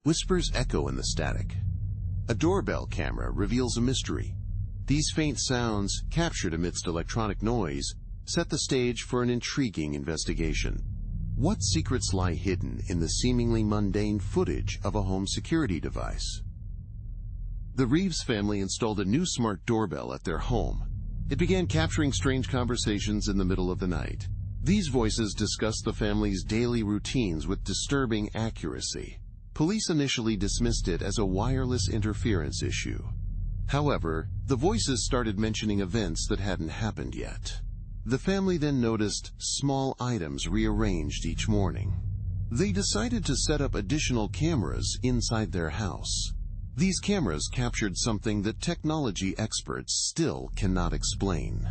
Whispers echo in the static. A doorbell camera reveals a mystery. These faint sounds, captured amidst electronic noise, set the stage for an intriguing investigation. What secrets lie hidden in the seemingly mundane footage of a home security device? The Reeves family installed a new smart doorbell at their home. It began capturing strange conversations in the middle of the night. These voices discussed the family's daily routines with disturbing accuracy. Police initially dismissed it as a wireless interference issue. However, the voices started mentioning events that hadn't happened yet. The family then noticed small items rearranged each morning. They decided to set up additional cameras inside their house. These cameras captured something that technology experts still cannot explain.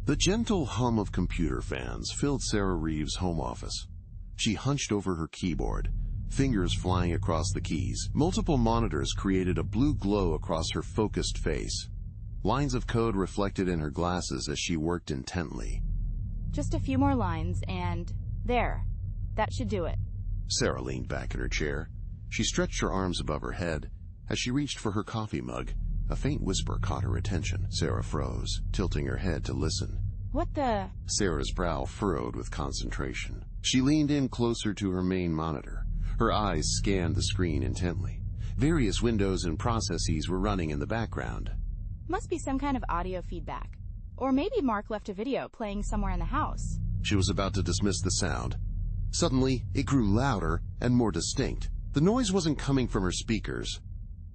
The gentle hum of computer fans filled Sarah Reeves' home office. She hunched over her keyboard, fingers flying across the keys. Multiple monitors created a blue glow across her focused face. Lines of code reflected in her glasses as she worked intently. Just a few more lines and there. That should do it. Sarah leaned back in her chair. She stretched her arms above her head. As she reached for her coffee mug, a faint whisper caught her attention. Sarah froze, tilting her head to listen. What the? Sarah's brow furrowed with concentration. She leaned in closer to her main monitor. Her eyes scanned the screen intently. Various windows and processes were running in the background. Must be some kind of audio feedback. Or maybe Mark left a video playing somewhere in the house. She was about to dismiss the sound. Suddenly, it grew louder and more distinct. The noise wasn't coming from her speakers.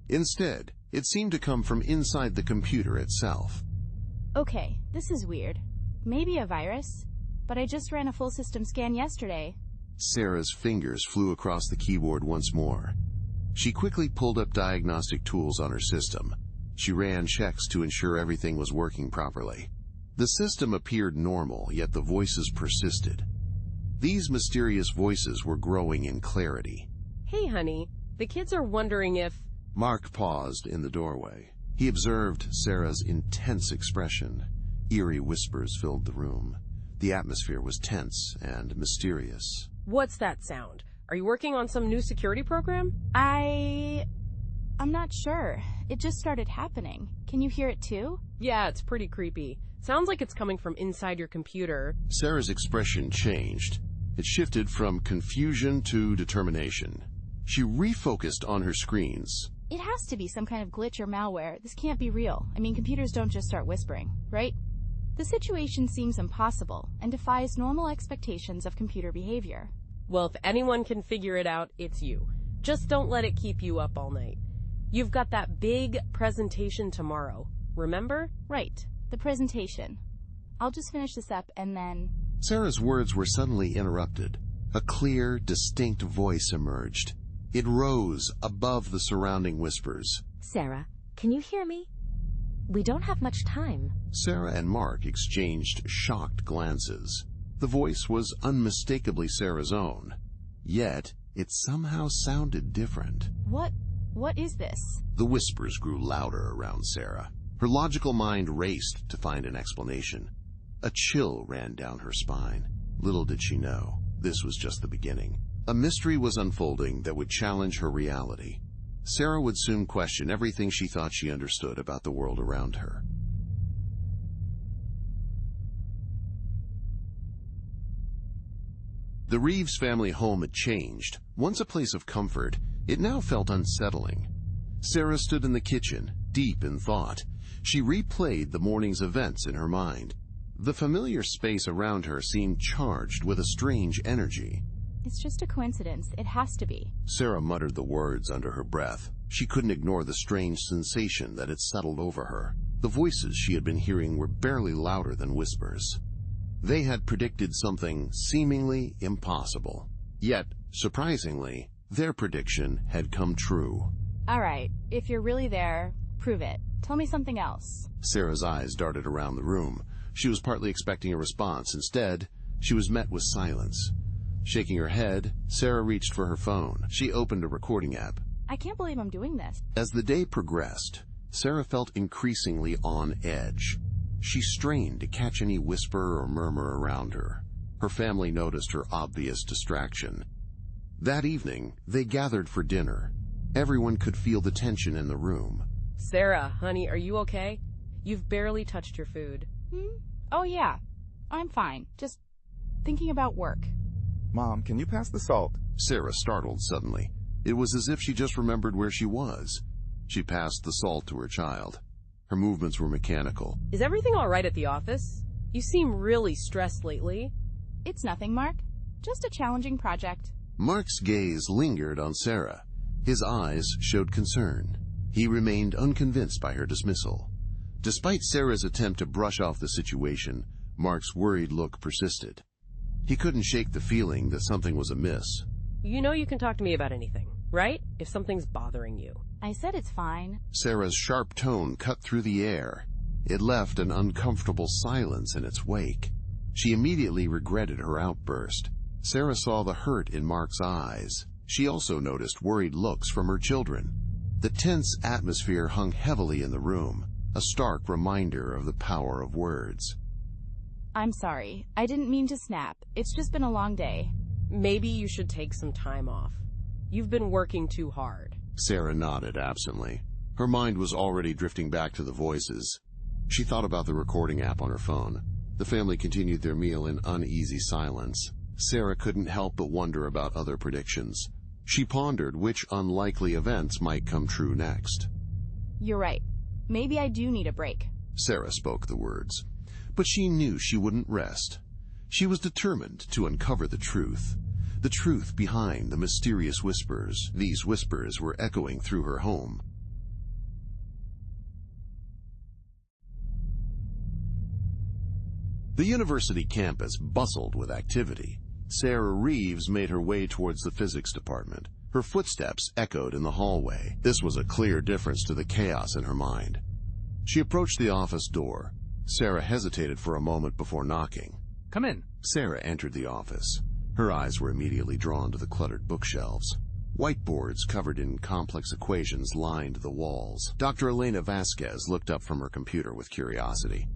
Instead, it seemed to come from inside the computer itself. Okay, this is weird. Maybe a virus? But I just ran a full system scan yesterday. Sarah's fingers flew across the keyboard once more. She quickly pulled up diagnostic tools on her system. She ran checks to ensure everything was working properly. The system appeared normal, yet the voices persisted. These mysterious voices were growing in clarity. Hey, honey, the kids are wondering if... Mark paused in the doorway. He observed Sarah's intense expression. Eerie whispers filled the room. The atmosphere was tense and mysterious. What's that sound? Are you working on some new security program? I'm not sure. It just started happening. Can you hear it too? Yeah, it's pretty creepy. Sounds like it's coming from inside your computer. Sarah's expression changed. It shifted from confusion to determination. She refocused on her screens. It has to be some kind of glitch or malware. This can't be real. I mean, computers don't just start whispering, right? The situation seems impossible and defies normal expectations of computer behavior. Well, if anyone can figure it out, it's you. Just don't let it keep you up all night. You've got that big presentation tomorrow, remember? Right, the presentation. I'll just finish this up and then... Sarah's words were suddenly interrupted. A clear, distinct voice emerged. It rose above the surrounding whispers. Sarah, can you hear me? We don't have much time. Sarah and Mark exchanged shocked glances. The voice was unmistakably Sarah's own. Yet, it somehow sounded different. What is this? The whispers grew louder around Sarah. Her logical mind raced to find an explanation. A chill ran down her spine. Little did she know, this was just the beginning. A mystery was unfolding that would challenge her reality. Sarah would soon question everything she thought she understood about the world around her. The Reeves family home had changed. Once a place of comfort, it now felt unsettling. Sarah stood in the kitchen, deep in thought. She replayed the morning's events in her mind. The familiar space around her seemed charged with a strange energy. It's just a coincidence. It has to be. Sarah muttered the words under her breath. She couldn't ignore the strange sensation that had settled over her. The voices she had been hearing were barely louder than whispers. They had predicted something seemingly impossible. Yet, surprisingly, their prediction had come true. All right, if you're really there, prove it. Tell me something else. Sarah's eyes darted around the room. She was partly expecting a response. Instead, she was met with silence. Shaking her head, Sarah reached for her phone. She opened a recording app. I can't believe I'm doing this. As the day progressed, Sarah felt increasingly on edge. She strained to catch any whisper or murmur around her. Her family noticed her obvious distraction. That evening, they gathered for dinner. Everyone could feel the tension in the room. Sarah, honey, are you okay? You've barely touched your food. Oh, yeah. I'm fine. Just thinking about work. Mom, can you pass the salt? Sarah startled suddenly. It was as if she just remembered where she was. She passed the salt to her child. Her movements were mechanical. Is everything all right at the office? You seem really stressed lately. It's nothing, Mark. Just a challenging project. Mark's gaze lingered on Sarah. His eyes showed concern. He remained unconvinced by her dismissal. Despite Sarah's attempt to brush off the situation, Mark's worried look persisted. He couldn't shake the feeling that something was amiss. You know you can talk to me about anything, right? If something's bothering you. I said it's fine. Sarah's sharp tone cut through the air. It left an uncomfortable silence in its wake. She immediately regretted her outburst. Sarah saw the hurt in Mark's eyes. She also noticed worried looks from her children. The tense atmosphere hung heavily in the room, a stark reminder of the power of words. I'm sorry. I didn't mean to snap. It's just been a long day. Maybe you should take some time off. You've been working too hard. Sarah nodded absently. Her mind was already drifting back to the voices. She thought about the recording app on her phone. The family continued their meal in uneasy silence. Sarah couldn't help but wonder about other predictions. She pondered which unlikely events might come true next. You're right. Maybe I do need a break. Sarah spoke the words. But she knew she wouldn't rest. She was determined to uncover the truth behind the mysterious whispers. These whispers were echoing through her home. The university campus bustled with activity. Sarah Reeves made her way towards the physics department. Her footsteps echoed in the hallway. This was a clear difference to the chaos in her mind. She approached the office door. Sarah hesitated for a moment before knocking. Come in. Sarah entered the office. Her eyes were immediately drawn to the cluttered bookshelves. Whiteboards covered in complex equations lined the walls. Dr. Elena Vasquez looked up from her computer with curiosity.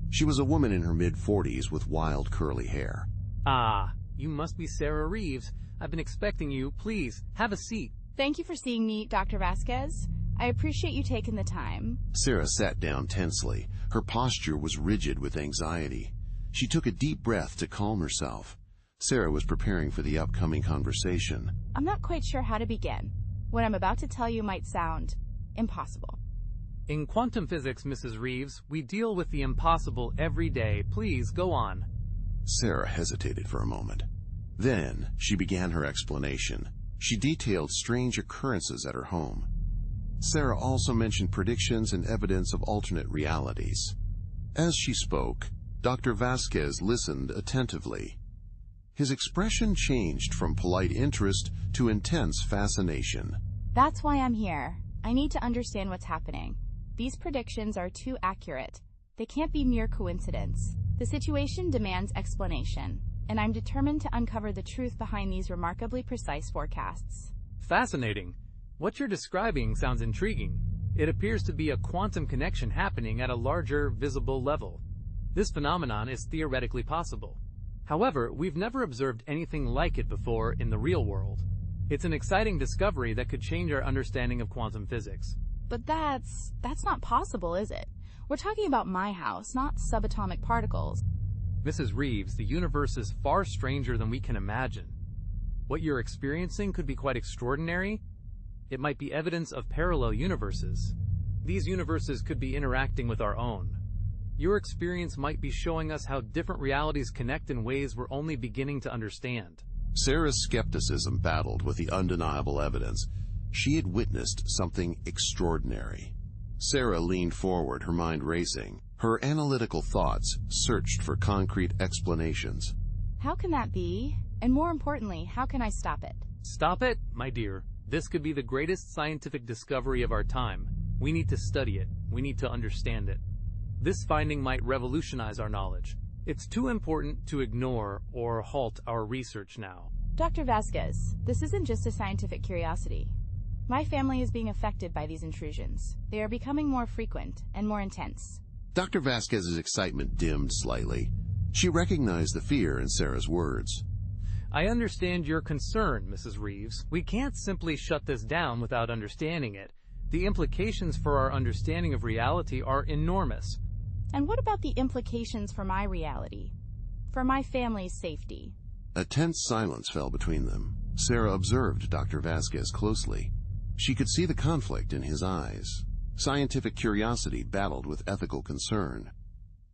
She was a woman in her mid-40s with wild curly hair. Ah, you must be Sarah Reeves. I've been expecting you. Please, have a seat. Thank you for seeing me, Dr. Vasquez. I appreciate you taking the time. Sarah sat down tensely. Her posture was rigid with anxiety. She took a deep breath to calm herself. Sarah was preparing for the upcoming conversation. I'm not quite sure how to begin. What I'm about to tell you might sound impossible. In quantum physics, Mrs. Reeves, we deal with the impossible every day. Please, go on. Sarah hesitated for a moment. Then she began her explanation. She detailed strange occurrences at her home. Sarah also mentioned predictions and evidence of alternate realities. As she spoke, Dr. Vasquez listened attentively. His expression changed from polite interest to intense fascination. That's why I'm here. I need to understand what's happening. These predictions are too accurate. They can't be mere coincidence. The situation demands explanation, and I'm determined to uncover the truth behind these remarkably precise forecasts. Fascinating. What you're describing sounds intriguing. It appears to be a quantum connection happening at a larger, visible level. This phenomenon is theoretically possible. However, we've never observed anything like it before in the real world. It's an exciting discovery that could change our understanding of quantum physics. But that's not possible, is it? We're talking about my house, not subatomic particles. Mrs. Reeves, the universe is far stranger than we can imagine. What you're experiencing could be quite extraordinary. It might be evidence of parallel universes. These universes could be interacting with our own. Your experience might be showing us how different realities connect in ways we're only beginning to understand. Sarah's skepticism battled with the undeniable evidence. She had witnessed something extraordinary. Sarah leaned forward, her mind racing. Her analytical thoughts searched for concrete explanations. How can that be? And more importantly, how can I stop it? Stop it? My dear, this could be the greatest scientific discovery of our time. We need to study it. We need to understand it. This finding might revolutionize our knowledge. It's too important to ignore or halt our research now. Dr. Vasquez, this isn't just a scientific curiosity. My family is being affected by these intrusions. They are becoming more frequent and more intense. Dr. Vasquez's excitement dimmed slightly. She recognized the fear in Sarah's words. I understand your concern, Mrs. Reeves. We can't simply shut this down without understanding it. The implications for our understanding of reality are enormous. And what about the implications for my reality? For my family's safety? A tense silence fell between them. Sarah observed Dr. Vasquez closely. She could see the conflict in his eyes. Scientific curiosity battled with ethical concern.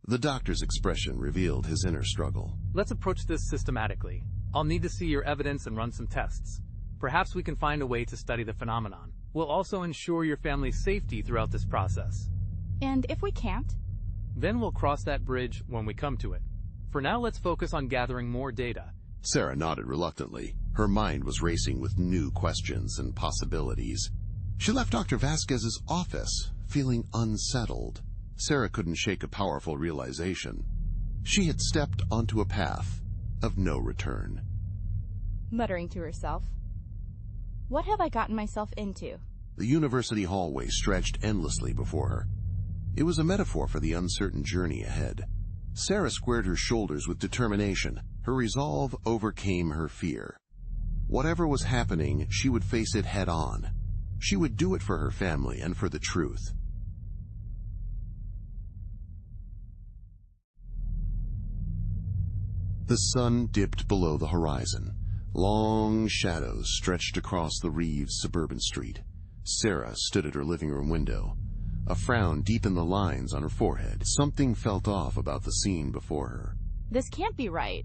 The doctor's expression revealed his inner struggle. Let's approach this systematically. I'll need to see your evidence and run some tests. Perhaps we can find a way to study the phenomenon. We'll also ensure your family's safety throughout this process. And if we can't? Then we'll cross that bridge when we come to it. For now, let's focus on gathering more data. Sarah nodded reluctantly. Her mind was racing with new questions and possibilities. She left Dr. Vasquez's office, feeling unsettled. Sarah couldn't shake a powerful realization. She had stepped onto a path of no return. Muttering to herself, what have I gotten myself into? The university hallway stretched endlessly before her. It was a metaphor for the uncertain journey ahead. Sarah squared her shoulders with determination. Her resolve overcame her fear. Whatever was happening, she would face it head on. She would do it for her family and for the truth. The sun dipped below the horizon. Long shadows stretched across the Reeves suburban street. Sarah stood at her living room window. A frown deepened the lines on her forehead. Something felt off about the scene before her. This can't be right.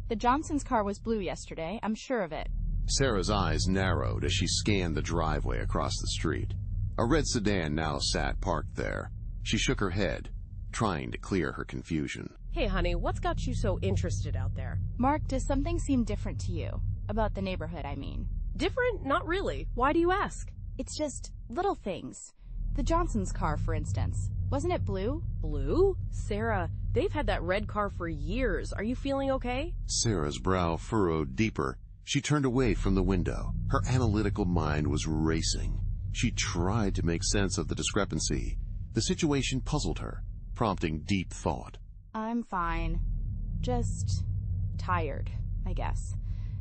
The Johnson's car was blue yesterday, I'm sure of it. Sarah's eyes narrowed as she scanned the driveway across the street. A red sedan now sat parked there. She shook her head, trying to clear her confusion. Hey, honey, what's got you so interested out there? Mark, does something seem different to you? About the neighborhood, I mean. Different? Not really. Why do you ask? It's just little things. The Johnson's car, for instance. Wasn't it blue? Blue? Sarah, they've had that red car for years. Are you feeling okay? Sarah's brow furrowed deeper. She turned away from the window. Her analytical mind was racing. She tried to make sense of the discrepancy. The situation puzzled her, prompting deep thought. I'm fine. Just tired, I guess.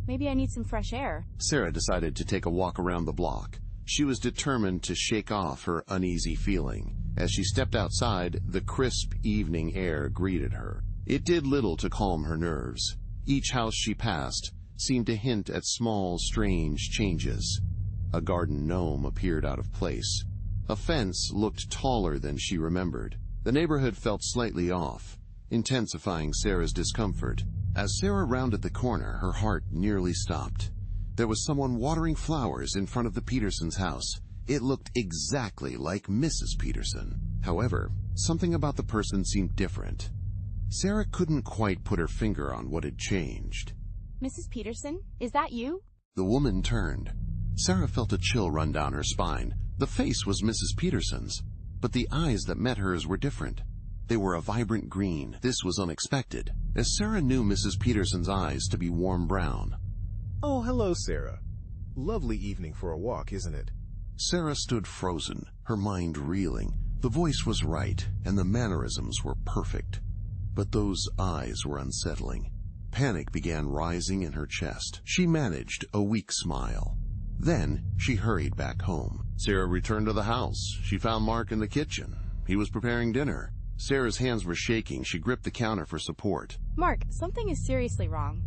Maybe I need some fresh air. Sarah decided to take a walk around the block. She was determined to shake off her uneasy feeling. As she stepped outside, the crisp evening air greeted her. It did little to calm her nerves. Each house she passed seemed to hint at small, strange changes. A garden gnome appeared out of place. A fence looked taller than she remembered. The neighborhood felt slightly off, intensifying Sarah's discomfort. As Sarah rounded the corner, her heart nearly stopped. There was someone watering flowers in front of the Petersons' house. It looked exactly like Mrs. Peterson. However, something about the person seemed different. Sarah couldn't quite put her finger on what had changed. Mrs. Peterson, is that you? The woman turned. Sarah felt a chill run down her spine. The face was Mrs. Peterson's, but the eyes that met hers were different. They were a vibrant green. This was unexpected, as Sarah knew Mrs. Peterson's eyes to be warm brown. Oh, hello, Sarah. Lovely evening for a walk, isn't it? Sarah stood frozen, her mind reeling. The voice was right, and the mannerisms were perfect. But those eyes were unsettling. Panic began rising in her chest. She managed a weak smile. Then she hurried back home. Sarah returned to the house. She found Mark in the kitchen. He was preparing dinner. Sarah's hands were shaking. She gripped the counter for support. Mark, something is seriously wrong.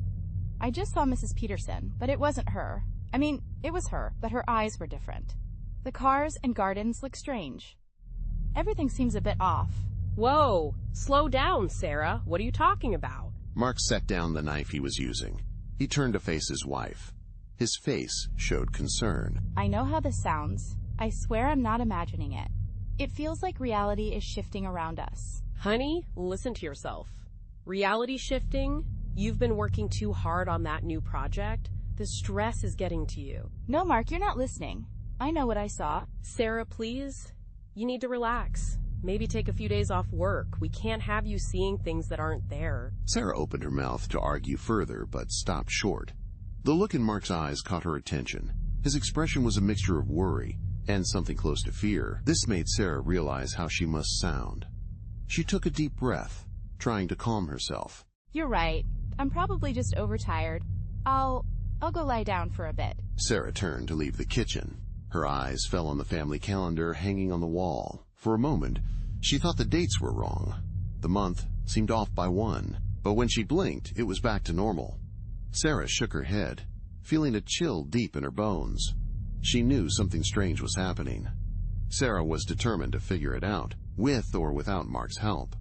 I just saw Mrs. Peterson, but it wasn't her. I mean, it was her, but her eyes were different. The cars and gardens look strange. Everything seems a bit off. Whoa! Slow down, Sarah. What are you talking about? Mark set down the knife he was using. He turned to face his wife. His face showed concern. I know how this sounds. I swear I'm not imagining it. It feels like reality is shifting around us. Honey, listen to yourself. Reality shifting? You've been working too hard on that new project. The stress is getting to you. No, Mark, you're not listening. I know what I saw. Sarah, please. You need to relax. Maybe take a few days off work. We can't have you seeing things that aren't there. Sarah opened her mouth to argue further, but stopped short. The look in Mark's eyes caught her attention. His expression was a mixture of worry and something close to fear. This made Sarah realize how she must sound. She took a deep breath, trying to calm herself. You're right. I'm probably just overtired. I'll go lie down for a bit. Sarah turned to leave the kitchen. Her eyes fell on the family calendar hanging on the wall. For a moment, she thought the dates were wrong. The month seemed off by one, but when she blinked, it was back to normal. Sarah shook her head, feeling a chill deep in her bones. She knew something strange was happening. Sarah was determined to figure it out, with or without Mark's help.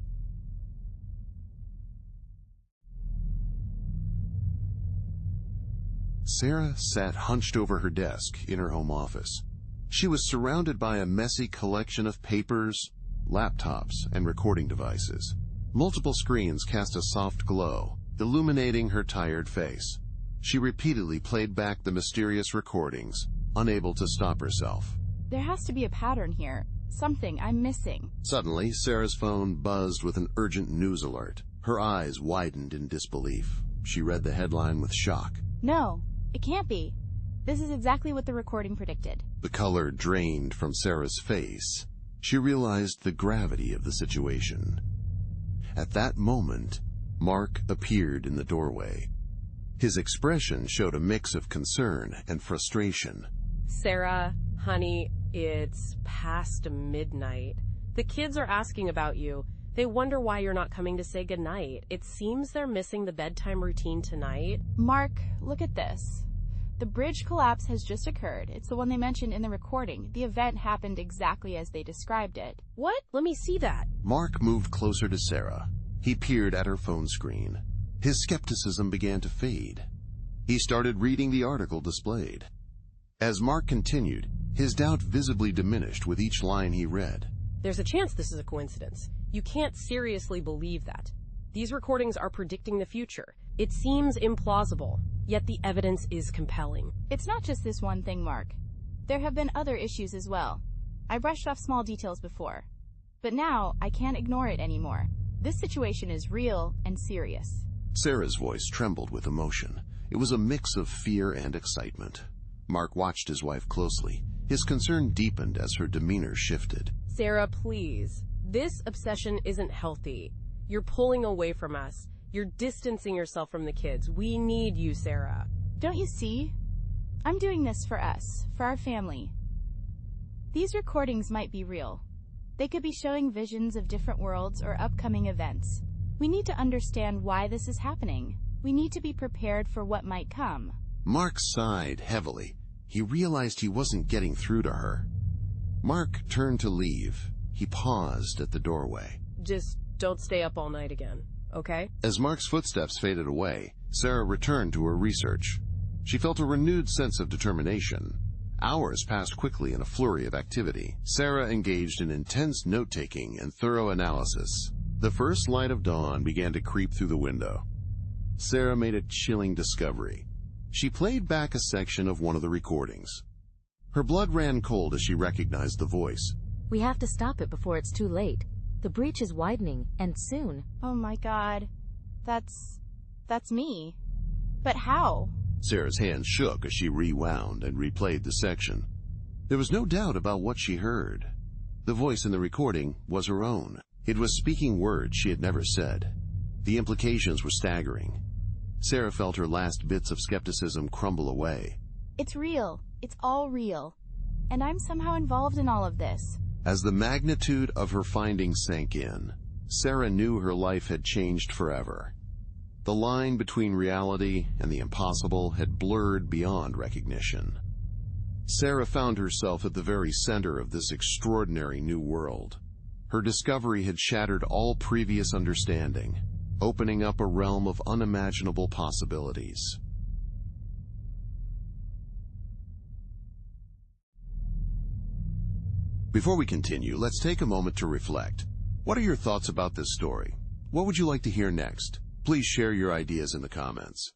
Sarah sat hunched over her desk in her home office. She was surrounded by a messy collection of papers, laptops, and recording devices. Multiple screens cast a soft glow, illuminating her tired face. She repeatedly played back the mysterious recordings, unable to stop herself. There has to be a pattern here. Something I'm missing. Suddenly, Sarah's phone buzzed with an urgent news alert. Her eyes widened in disbelief. She read the headline with shock. No, it can't be. This is exactly what the recording predicted. The color drained from Sarah's face. She realized the gravity of the situation. At that moment, Mark appeared in the doorway. His expression showed a mix of concern and frustration. Sarah, honey, it's past midnight. The kids are asking about you. They wonder why you're not coming to say goodnight. It seems they're missing the bedtime routine tonight. Mark, look at this. The bridge collapse has just occurred. It's the one they mentioned in the recording. The event happened exactly as they described it. What? Let me see that. Mark moved closer to Sarah. He peered at her phone screen. His skepticism began to fade. He started reading the article displayed. As Mark continued, his doubt visibly diminished with each line he read. There's a chance this is a coincidence. You can't seriously believe that. These recordings are predicting the future. It seems implausible, yet the evidence is compelling. It's not just this one thing, Mark. There have been other issues as well. I brushed off small details before, but now I can't ignore it anymore. This situation is real and serious. Sarah's voice trembled with emotion. It was a mix of fear and excitement. Mark watched his wife closely. His concern deepened as her demeanor shifted. Sarah, please. This obsession isn't healthy. You're pulling away from us. You're distancing yourself from the kids. We need you, Sarah. Don't you see? I'm doing this for us, for our family. These recordings might be real. They could be showing visions of different worlds or upcoming events. We need to understand why this is happening. We need to be prepared for what might come. Mark sighed heavily. He realized he wasn't getting through to her. Mark turned to leave. He paused at the doorway. Just don't stay up all night again, okay? As Mark's footsteps faded away, Sarah returned to her research. She felt a renewed sense of determination. Hours passed quickly in a flurry of activity. Sarah engaged in intense note-taking and thorough analysis. The first light of dawn began to creep through the window. Sarah made a chilling discovery. She played back a section of one of the recordings. Her blood ran cold as she recognized the voice. We have to stop it before it's too late. The breach is widening, and soon. Oh my God. That's me. But how? Sarah's hands shook as she rewound and replayed the section. There was no doubt about what she heard. The voice in the recording was her own. It was speaking words she had never said. The implications were staggering. Sarah felt her last bits of skepticism crumble away. It's real. It's all real. And I'm somehow involved in all of this. As the magnitude of her findings sank in, Sarah knew her life had changed forever. The line between reality and the impossible had blurred beyond recognition. Sarah found herself at the very center of this extraordinary new world. Her discovery had shattered all previous understanding, opening up a realm of unimaginable possibilities. Before we continue, let's take a moment to reflect. What are your thoughts about this story? What would you like to hear next? Please share your ideas in the comments.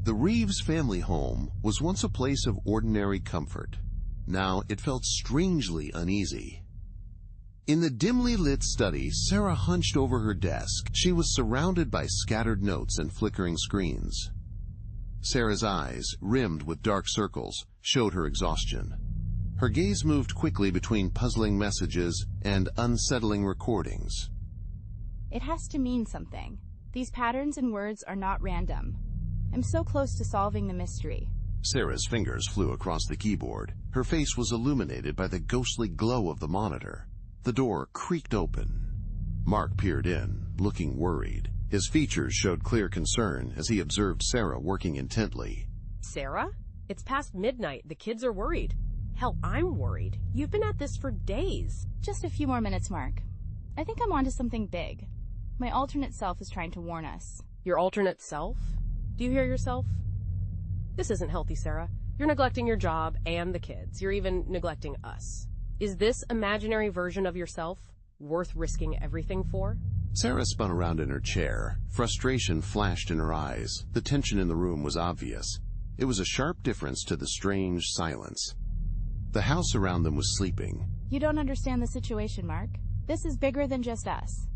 The Reeves family home was once a place of ordinary comfort. Now it felt strangely uneasy. In the dimly lit study, Sarah hunched over her desk. She was surrounded by scattered notes and flickering screens. Sarah's eyes, rimmed with dark circles, showed her exhaustion. Her gaze moved quickly between puzzling messages and unsettling recordings. It has to mean something. These patterns and words are not random. I'm so close to solving the mystery. Sarah's fingers flew across the keyboard. Her face was illuminated by the ghostly glow of the monitor. The door creaked open. Mark peered in, looking worried. His features showed clear concern as he observed Sarah working intently. Sarah? It's past midnight. The kids are worried. Hell, I'm worried. You've been at this for days. Just a few more minutes, Mark. I think I'm onto something big. My alternate self is trying to warn us. Your alternate self? Do you hear yourself? This isn't healthy, Sarah. You're neglecting your job and the kids. You're even neglecting us. Is this imaginary version of yourself worth risking everything for? Sarah spun around in her chair. Frustration flashed in her eyes. The tension in the room was obvious. It was a sharp difference to the strange silence. The house around them was sleeping. You don't understand the situation, Mark. This is bigger than just us.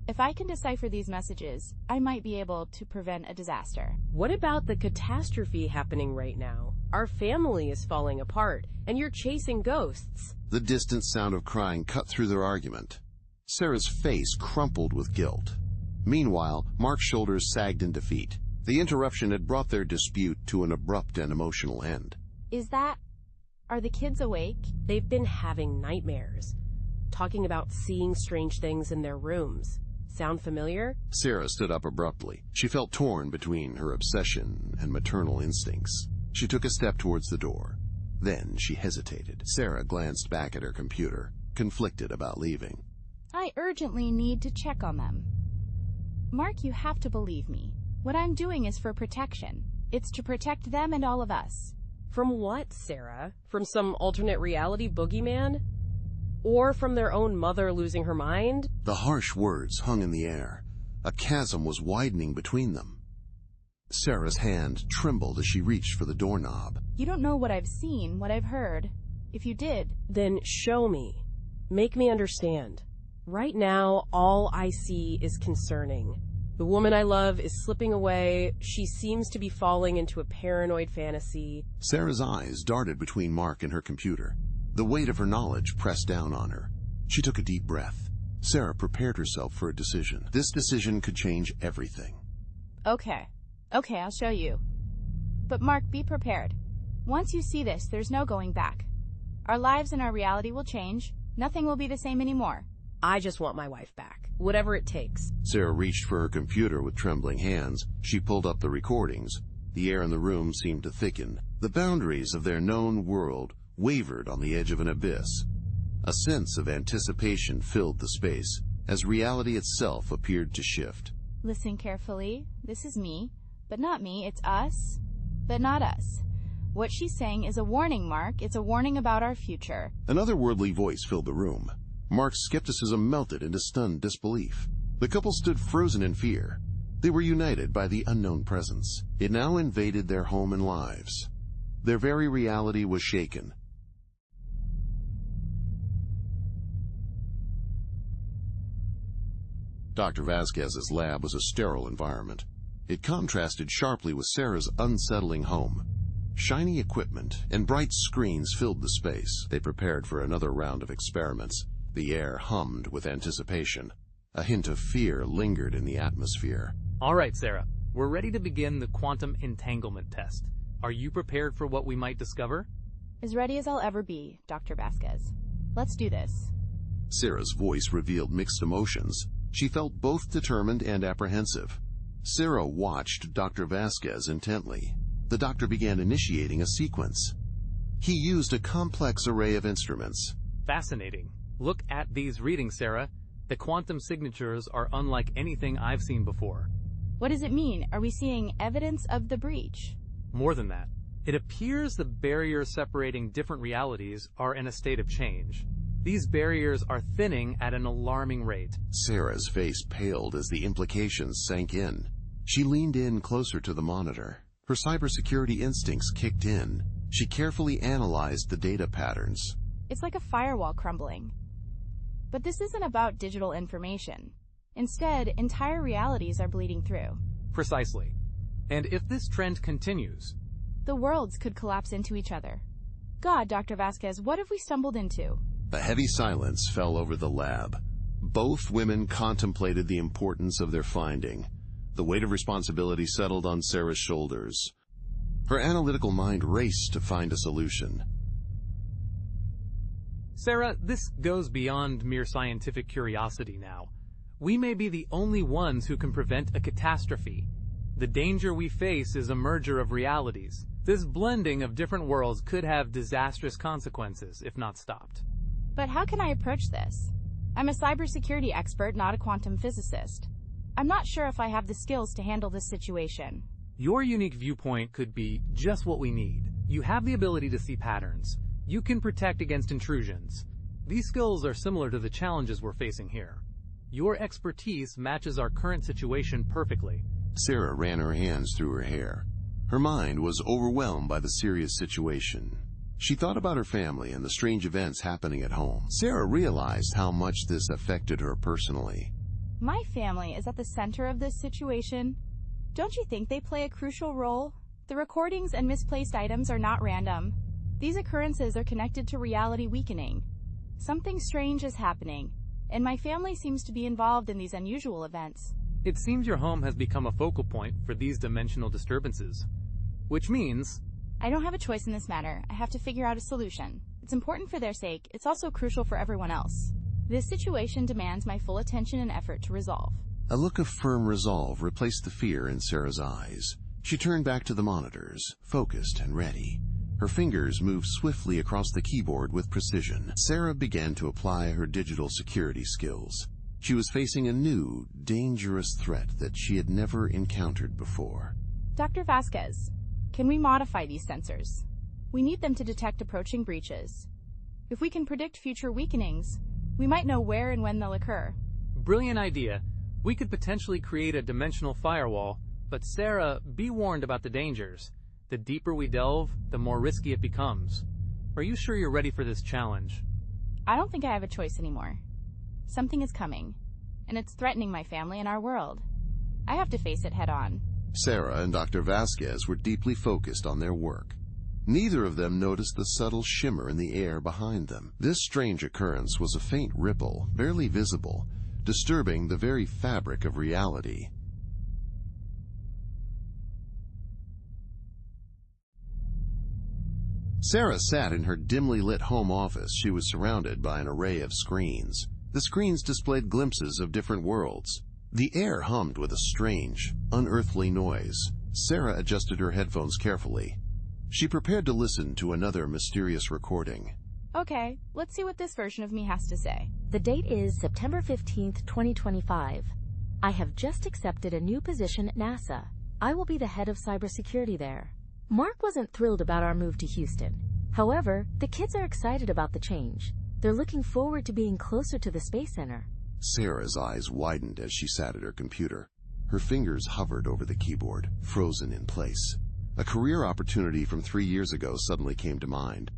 If I can decipher these messages, I might be able to prevent a disaster. What about the catastrophe happening right now? Our family is falling apart, and you're chasing ghosts. The distant sound of crying cut through their argument. Sarah's face crumpled with guilt. Meanwhile, Mark's shoulders sagged in defeat. The interruption had brought their dispute to an abrupt and emotional end. Are the kids awake? They've been having nightmares, talking about seeing strange things in their rooms. Sound familiar? Sarah stood up abruptly. She felt torn between her obsession and maternal instincts. She took a step towards the door. Then she hesitated. Sarah glanced back at her computer, conflicted about leaving. I urgently need to check on them. Mark, you have to believe me. What I'm doing is for protection. It's to protect them and all of us. From what, Sarah? From some alternate reality boogeyman? Or from their own mother losing her mind? The harsh words hung in the air. A chasm was widening between them. Sarah's hand trembled as she reached for the doorknob. You don't know what I've seen, what I've heard. If you did... Then show me. Make me understand. Right now, all I see is concerning. The woman I love is slipping away. She seems to be falling into a paranoid fantasy. Sarah's eyes darted between Mark and her computer. The weight of her knowledge pressed down on her. She took a deep breath. Sarah prepared herself for a decision. This decision could change everything. Okay, I'll show you. But Mark, be prepared. Once you see this, there's no going back. Our lives and our reality will change. Nothing will be the same anymore. I just want my wife back, whatever it takes. Sarah reached for her computer with trembling hands. She pulled up the recordings. The air in the room seemed to thicken. The boundaries of their known world wavered on the edge of an abyss. A sense of anticipation filled the space, as reality itself appeared to shift. Listen carefully. This is me, but not me. It's us, but not us. What she's saying is a warning, Mark. It's a warning about our future. An otherworldly voice filled the room. Mark's skepticism melted into stunned disbelief. The couple stood frozen in fear. They were united by the unknown presence. It now invaded their home and lives. Their very reality was shaken. Dr. Vasquez's lab was a sterile environment. It contrasted sharply with Sarah's unsettling home. Shiny equipment and bright screens filled the space. They prepared for another round of experiments. The air hummed with anticipation. A hint of fear lingered in the atmosphere. All right, Sarah. We're ready to begin the quantum entanglement test. Are you prepared for what we might discover? As ready as I'll ever be, Dr. Vasquez. Let's do this. Sarah's voice revealed mixed emotions. She felt both determined and apprehensive. Sarah watched Dr. Vasquez intently. The doctor began initiating a sequence. He used a complex array of instruments. Fascinating. Look at these readings, Sarah. The quantum signatures are unlike anything I've seen before. What does it mean? Are we seeing evidence of the breach? More than that. It appears the barriers separating different realities are in a state of change. These barriers are thinning at an alarming rate. Sarah's face paled as the implications sank in. She leaned in closer to the monitor. Her cybersecurity instincts kicked in. She carefully analyzed the data patterns. It's like a firewall crumbling. But this isn't about digital information. Instead, entire realities are bleeding through. Precisely. And if this trend continues, the worlds could collapse into each other. God, Dr. Vasquez, what have we stumbled into? A heavy silence fell over the lab. Both women contemplated the importance of their finding. The weight of responsibility settled on Sarah's shoulders. Her analytical mind raced to find a solution. Sarah, this goes beyond mere scientific curiosity now. We may be the only ones who can prevent a catastrophe. The danger we face is a merger of realities. This blending of different worlds could have disastrous consequences if not stopped. But how can I approach this? I'm a cybersecurity expert, not a quantum physicist. I'm not sure if I have the skills to handle this situation. Your unique viewpoint could be just what we need. You have the ability to see patterns. You can protect against intrusions. These skills are similar to the challenges we're facing here. Your expertise matches our current situation perfectly. Sarah ran her hands through her hair. Her mind was overwhelmed by the serious situation. She thought about her family and the strange events happening at home. Sarah realized how much this affected her personally. My family is at the center of this situation. Don't you think they play a crucial role? The recordings and misplaced items are not random. These occurrences are connected to reality weakening. Something strange is happening, and my family seems to be involved in these unusual events. It seems your home has become a focal point for these dimensional disturbances, which means... I don't have a choice in this matter. I have to figure out a solution. It's important for their sake. It's also crucial for everyone else. This situation demands my full attention and effort to resolve. A look of firm resolve replaced the fear in Sarah's eyes. She turned back to the monitors, focused and ready. Her fingers moved swiftly across the keyboard with precision. Sarah began to apply her digital security skills. She was facing a new, dangerous threat that she had never encountered before. Dr. Vasquez, can we modify these sensors? We need them to detect approaching breaches. If we can predict future weakenings, we might know where and when they'll occur. Brilliant idea. We could potentially create a dimensional firewall, but Sarah, be warned about the dangers. The deeper we delve, the more risky it becomes. Are you sure you're ready for this challenge? I don't think I have a choice anymore. Something is coming, and it's threatening my family and our world. I have to face it head on. Sarah and Dr. Vasquez were deeply focused on their work. Neither of them noticed the subtle shimmer in the air behind them. This strange occurrence was a faint ripple, barely visible, disturbing the very fabric of reality. Sarah sat in her dimly lit home office. She was surrounded by an array of screens. The screens displayed glimpses of different worlds. The air hummed with a strange, unearthly noise. Sarah adjusted her headphones carefully. She prepared to listen to another mysterious recording. Okay, let's see what this version of me has to say. The date is September 15th, 2025. I have just accepted a new position at NASA. I will be the head of cybersecurity there. Mark wasn't thrilled about our move to Houston. However, the kids are excited about the change. They're looking forward to being closer to the Space Center. Sarah's eyes widened as she sat at her computer. Her fingers hovered over the keyboard, frozen in place. A career opportunity from 3 years ago suddenly came to mind.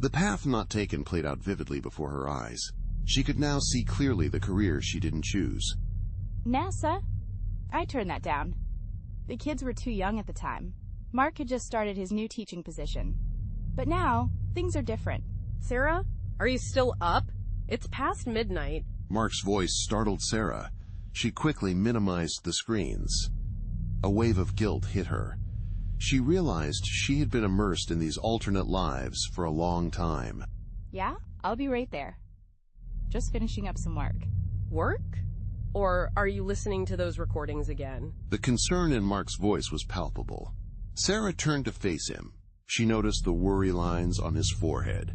The path not taken played out vividly before her eyes. She could now see clearly the career she didn't choose. NASA? I turned that down. The kids were too young at the time. Mark had just started his new teaching position. But now, things are different. Sarah, are you still up? It's past midnight. Mark's voice startled Sarah. She quickly minimized the screens. A wave of guilt hit her. She realized she had been immersed in these alternate lives for a long time. Yeah, I'll be right there. Just finishing up some work. Work? Or are you listening to those recordings again? The concern in Mark's voice was palpable. Sarah turned to face him. She noticed the worry lines on his forehead.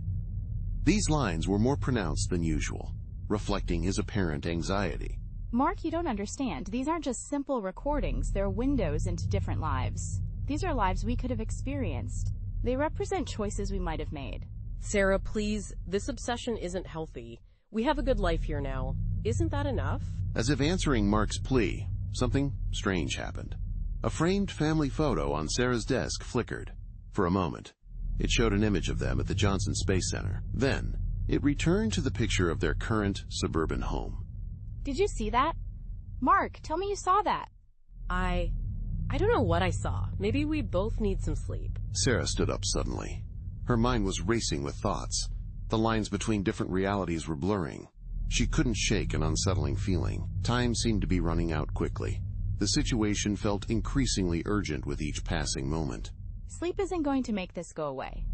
These lines were more pronounced than usual, reflecting his apparent anxiety. Mark, you don't understand. These aren't just simple recordings. They're windows into different lives. These are lives we could have experienced. They represent choices we might have made. Sarah, please, this obsession isn't healthy. We have a good life here now. Isn't that enough? As if answering Mark's plea, something strange happened. A framed family photo on Sarah's desk flickered. For a moment, it showed an image of them at the Johnson Space Center. Then, it returned to the picture of their current suburban home. Did you see that? Mark, tell me you saw that. I don't know what I saw. Maybe we both need some sleep. Sarah stood up suddenly. Her mind was racing with thoughts. The lines between different realities were blurring. She couldn't shake an unsettling feeling. Time seemed to be running out quickly. The situation felt increasingly urgent with each passing moment. Sleep isn't going to make this go away.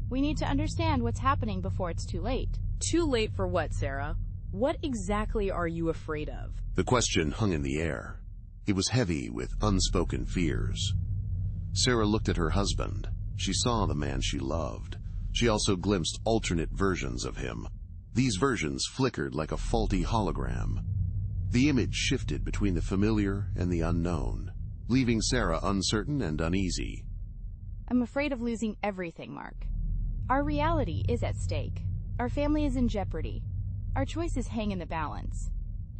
We need to understand what's happening before it's too late. Too late for what, Sarah? What exactly are you afraid of? The question hung in the air. It was heavy with unspoken fears. Sarah looked at her husband. She saw the man she loved. She also glimpsed alternate versions of him. These versions flickered like a faulty hologram. The image shifted between the familiar and the unknown, leaving Sarah uncertain and uneasy. I'm afraid of losing everything, Mark. Our reality is at stake. Our family is in jeopardy. Our choices hang in the balance.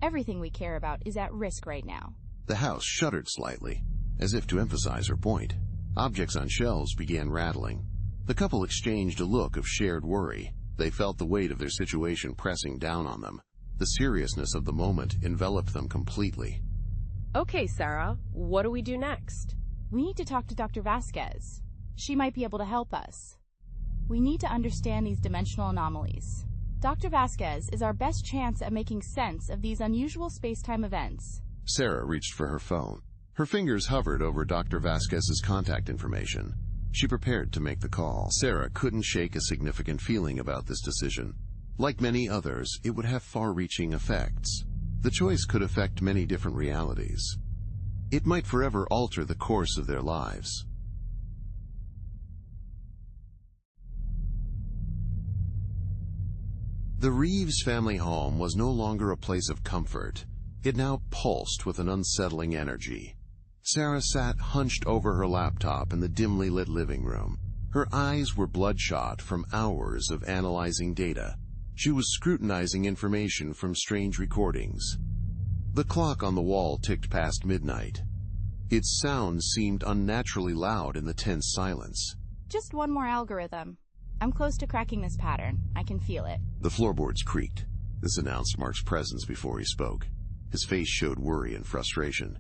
Everything we care about is at risk right now. The house shuddered slightly, as if to emphasize her point. Objects on shelves began rattling. The couple exchanged a look of shared worry. They felt the weight of their situation pressing down on them. The seriousness of the moment enveloped them completely. Okay, Sarah, what do we do next? We need to talk to Dr. Vasquez. She might be able to help us. We need to understand these dimensional anomalies. Dr. Vasquez is our best chance at making sense of these unusual space-time events. Sarah reached for her phone. Her fingers hovered over Dr. Vasquez's contact information. She prepared to make the call. Sarah couldn't shake a significant feeling about this decision. Like many others, it would have far-reaching effects. The choice could affect many different realities. It might forever alter the course of their lives. The Reeves family home was no longer a place of comfort. It now pulsed with an unsettling energy. Sarah sat hunched over her laptop in the dimly lit living room. Her eyes were bloodshot from hours of analyzing data. She was scrutinizing information from strange recordings. The clock on the wall ticked past midnight. Its sound seemed unnaturally loud in the tense silence. Just one more algorithm. I'm close to cracking this pattern. I can feel it. The floorboards creaked. This announced Mark's presence before he spoke. His face showed worry and frustration.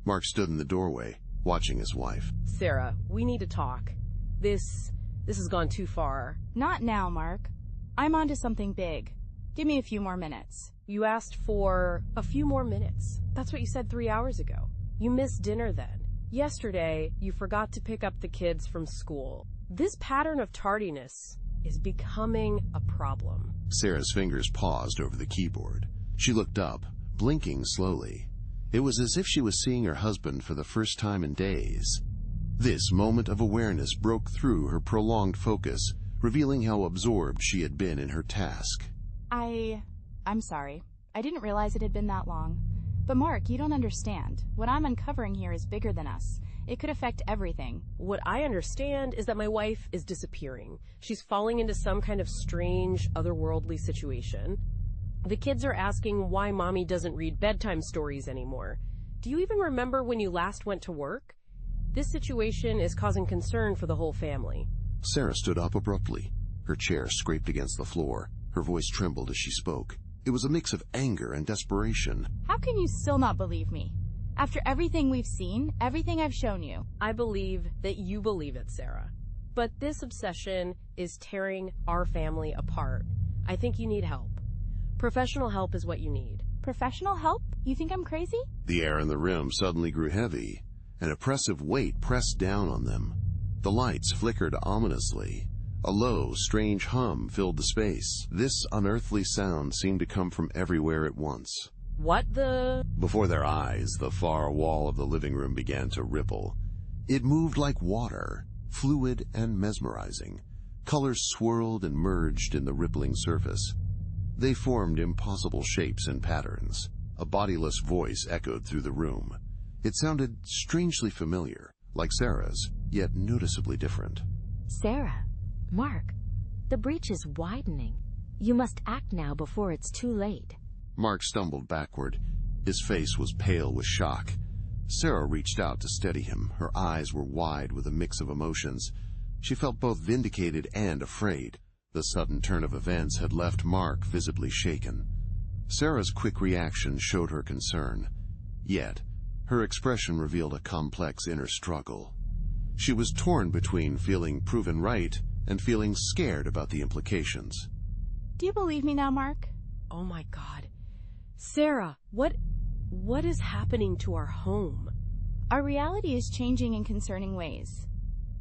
Mark stood in the doorway, watching his wife. Sarah, we need to talk. This has gone too far. Not now, Mark. I'm onto something big. Give me a few more minutes. You asked for a few more minutes. That's what you said 3 hours ago. You missed dinner then. Yesterday, you forgot to pick up the kids from school. This pattern of tardiness is becoming a problem. Sarah's fingers paused over the keyboard. She looked up, blinking slowly. It was as if she was seeing her husband for the first time in days. This moment of awareness broke through her prolonged focus, revealing how absorbed she had been in her task. I'm sorry. I didn't realize it had been that long. But Mark, you don't understand. What I'm uncovering here is bigger than us. It could affect everything. What I understand is that my wife is disappearing. She's falling into some kind of strange, otherworldly situation. The kids are asking why Mommy doesn't read bedtime stories anymore. Do you even remember when you last went to work? This situation is causing concern for the whole family. Sarah stood up abruptly. Her chair scraped against the floor. Her voice trembled as she spoke. It was a mix of anger and desperation. How can you still not believe me? After everything we've seen, everything I've shown you. I believe that you believe it, Sarah. But this obsession is tearing our family apart. I think you need help. Professional help is what you need. Professional help? You think I'm crazy? The air in the room suddenly grew heavy. An oppressive weight pressed down on them. The lights flickered ominously. A low, strange hum filled the space. This unearthly sound seemed to come from everywhere at once. What the? Before their eyes, the far wall of the living room began to ripple. It moved like water, fluid and mesmerizing. Colors swirled and merged in the rippling surface. They formed impossible shapes and patterns. A bodiless voice echoed through the room. It sounded strangely familiar, like Sarah's, yet noticeably different. Sarah, Mark, the breach is widening. You must act now before it's too late. Mark stumbled backward. His face was pale with shock. Sarah reached out to steady him. Her eyes were wide with a mix of emotions. She felt both vindicated and afraid. The sudden turn of events had left Mark visibly shaken. Sarah's quick reaction showed her concern. Yet, her expression revealed a complex inner struggle. She was torn between feeling proven right and feeling scared about the implications. Do you believe me now, Mark? Oh my God. Sarah, what What is happening to our home? Our reality is changing in concerning ways.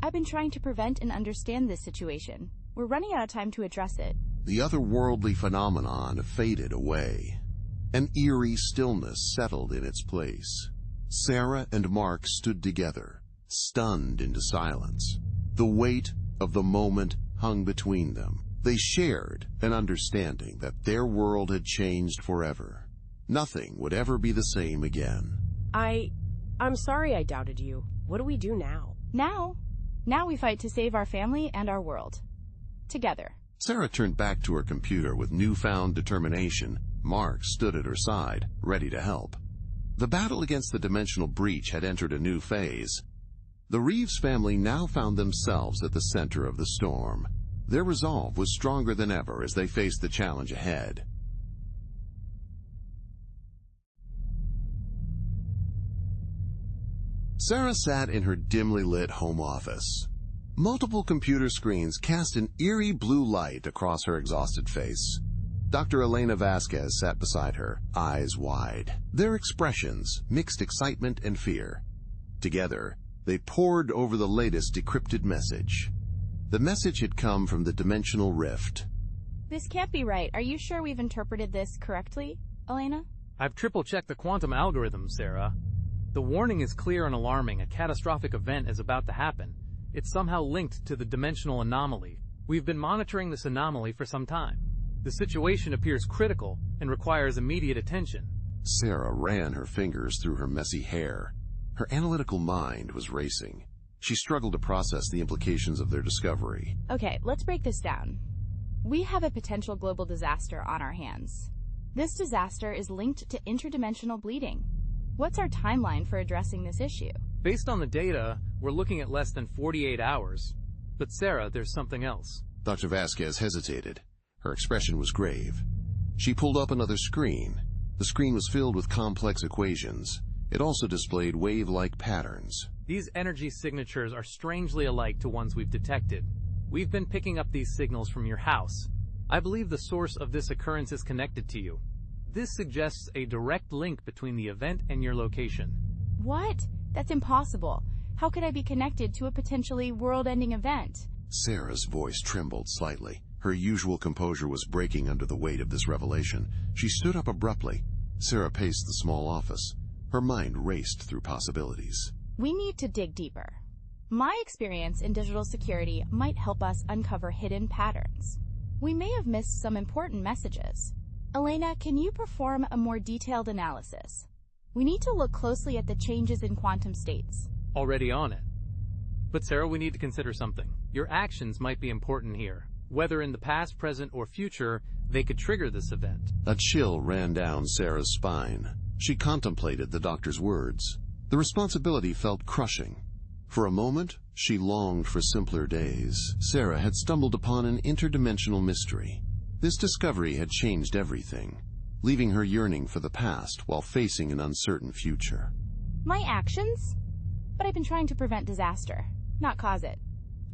I've been trying to prevent and understand this situation. We're running out of time to address it. The otherworldly phenomenon faded away. An eerie stillness settled in its place. Sarah and Mark stood together, stunned into silence. The weight of the moment hung between them. They shared an understanding that their world had changed forever. Nothing would ever be the same again. I'm sorry I doubted you. What do we do now? Now we fight to save our family and our world. Together. Sarah turned back to her computer with newfound determination. Mark stood at her side, ready to help. The battle against the dimensional breach had entered a new phase. The Reeves family now found themselves at the center of the storm. Their resolve was stronger than ever as they faced the challenge ahead. Sarah sat in her dimly lit home office. Multiple computer screens cast an eerie blue light across her exhausted face. Dr. Elena Vasquez sat beside her, eyes wide. Their expressions mixed excitement and fear. Together, they pored over the latest decrypted message. The message had come from the dimensional rift. This can't be right. Are you sure we've interpreted this correctly, Elena? I've triple-checked the quantum algorithm, Sarah. The warning is clear and alarming. A catastrophic event is about to happen. It's somehow linked to the dimensional anomaly. We've been monitoring this anomaly for some time. The situation appears critical and requires immediate attention. Sarah ran her fingers through her messy hair. Her analytical mind was racing. She struggled to process the implications of their discovery. Okay, let's break this down. We have a potential global disaster on our hands. This disaster is linked to interdimensional bleeding. What's our timeline for addressing this issue? Based on the data, we're looking at less than 48 hours. But Sarah, there's something else. Dr. Vasquez hesitated. Her expression was grave. She pulled up another screen. The screen was filled with complex equations. It also displayed wave-like patterns. These energy signatures are strangely alike to ones we've detected. We've been picking up these signals from your house. I believe the source of this occurrence is connected to you. This suggests a direct link between the event and your location. What? That's impossible. How could I be connected to a potentially world-ending event? Sarah's voice trembled slightly. Her usual composure was breaking under the weight of this revelation. She stood up abruptly. Sarah paced the small office. Her mind raced through possibilities. We need to dig deeper. My experience in digital security might help us uncover hidden patterns. We may have missed some important messages. Elena, can you perform a more detailed analysis? We need to look closely at the changes in quantum states. Already on it. But Sarah, we need to consider something. Your actions might be important here. Whether in the past, present, or future, they could trigger this event. A chill ran down Sarah's spine. She contemplated the doctor's words. The responsibility felt crushing. For a moment, she longed for simpler days. Sarah had stumbled upon an interdimensional mystery. This discovery had changed everything, leaving her yearning for the past while facing an uncertain future. My actions? But I've been trying to prevent disaster, not cause it.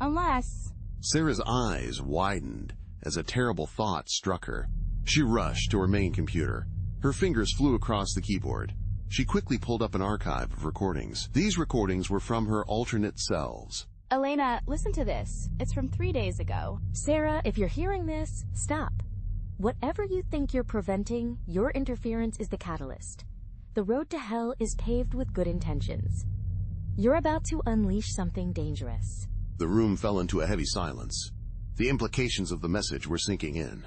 Unless... Sarah's eyes widened as a terrible thought struck her. She rushed to her main computer. Her fingers flew across the keyboard. She quickly pulled up an archive of recordings. These recordings were from her alternate selves. Elena, listen to this. It's from 3 days ago. Sarah, if you're hearing this, stop. Whatever you think you're preventing, your interference is the catalyst. The road to hell is paved with good intentions. You're about to unleash something dangerous. The room fell into a heavy silence. The implications of the message were sinking in.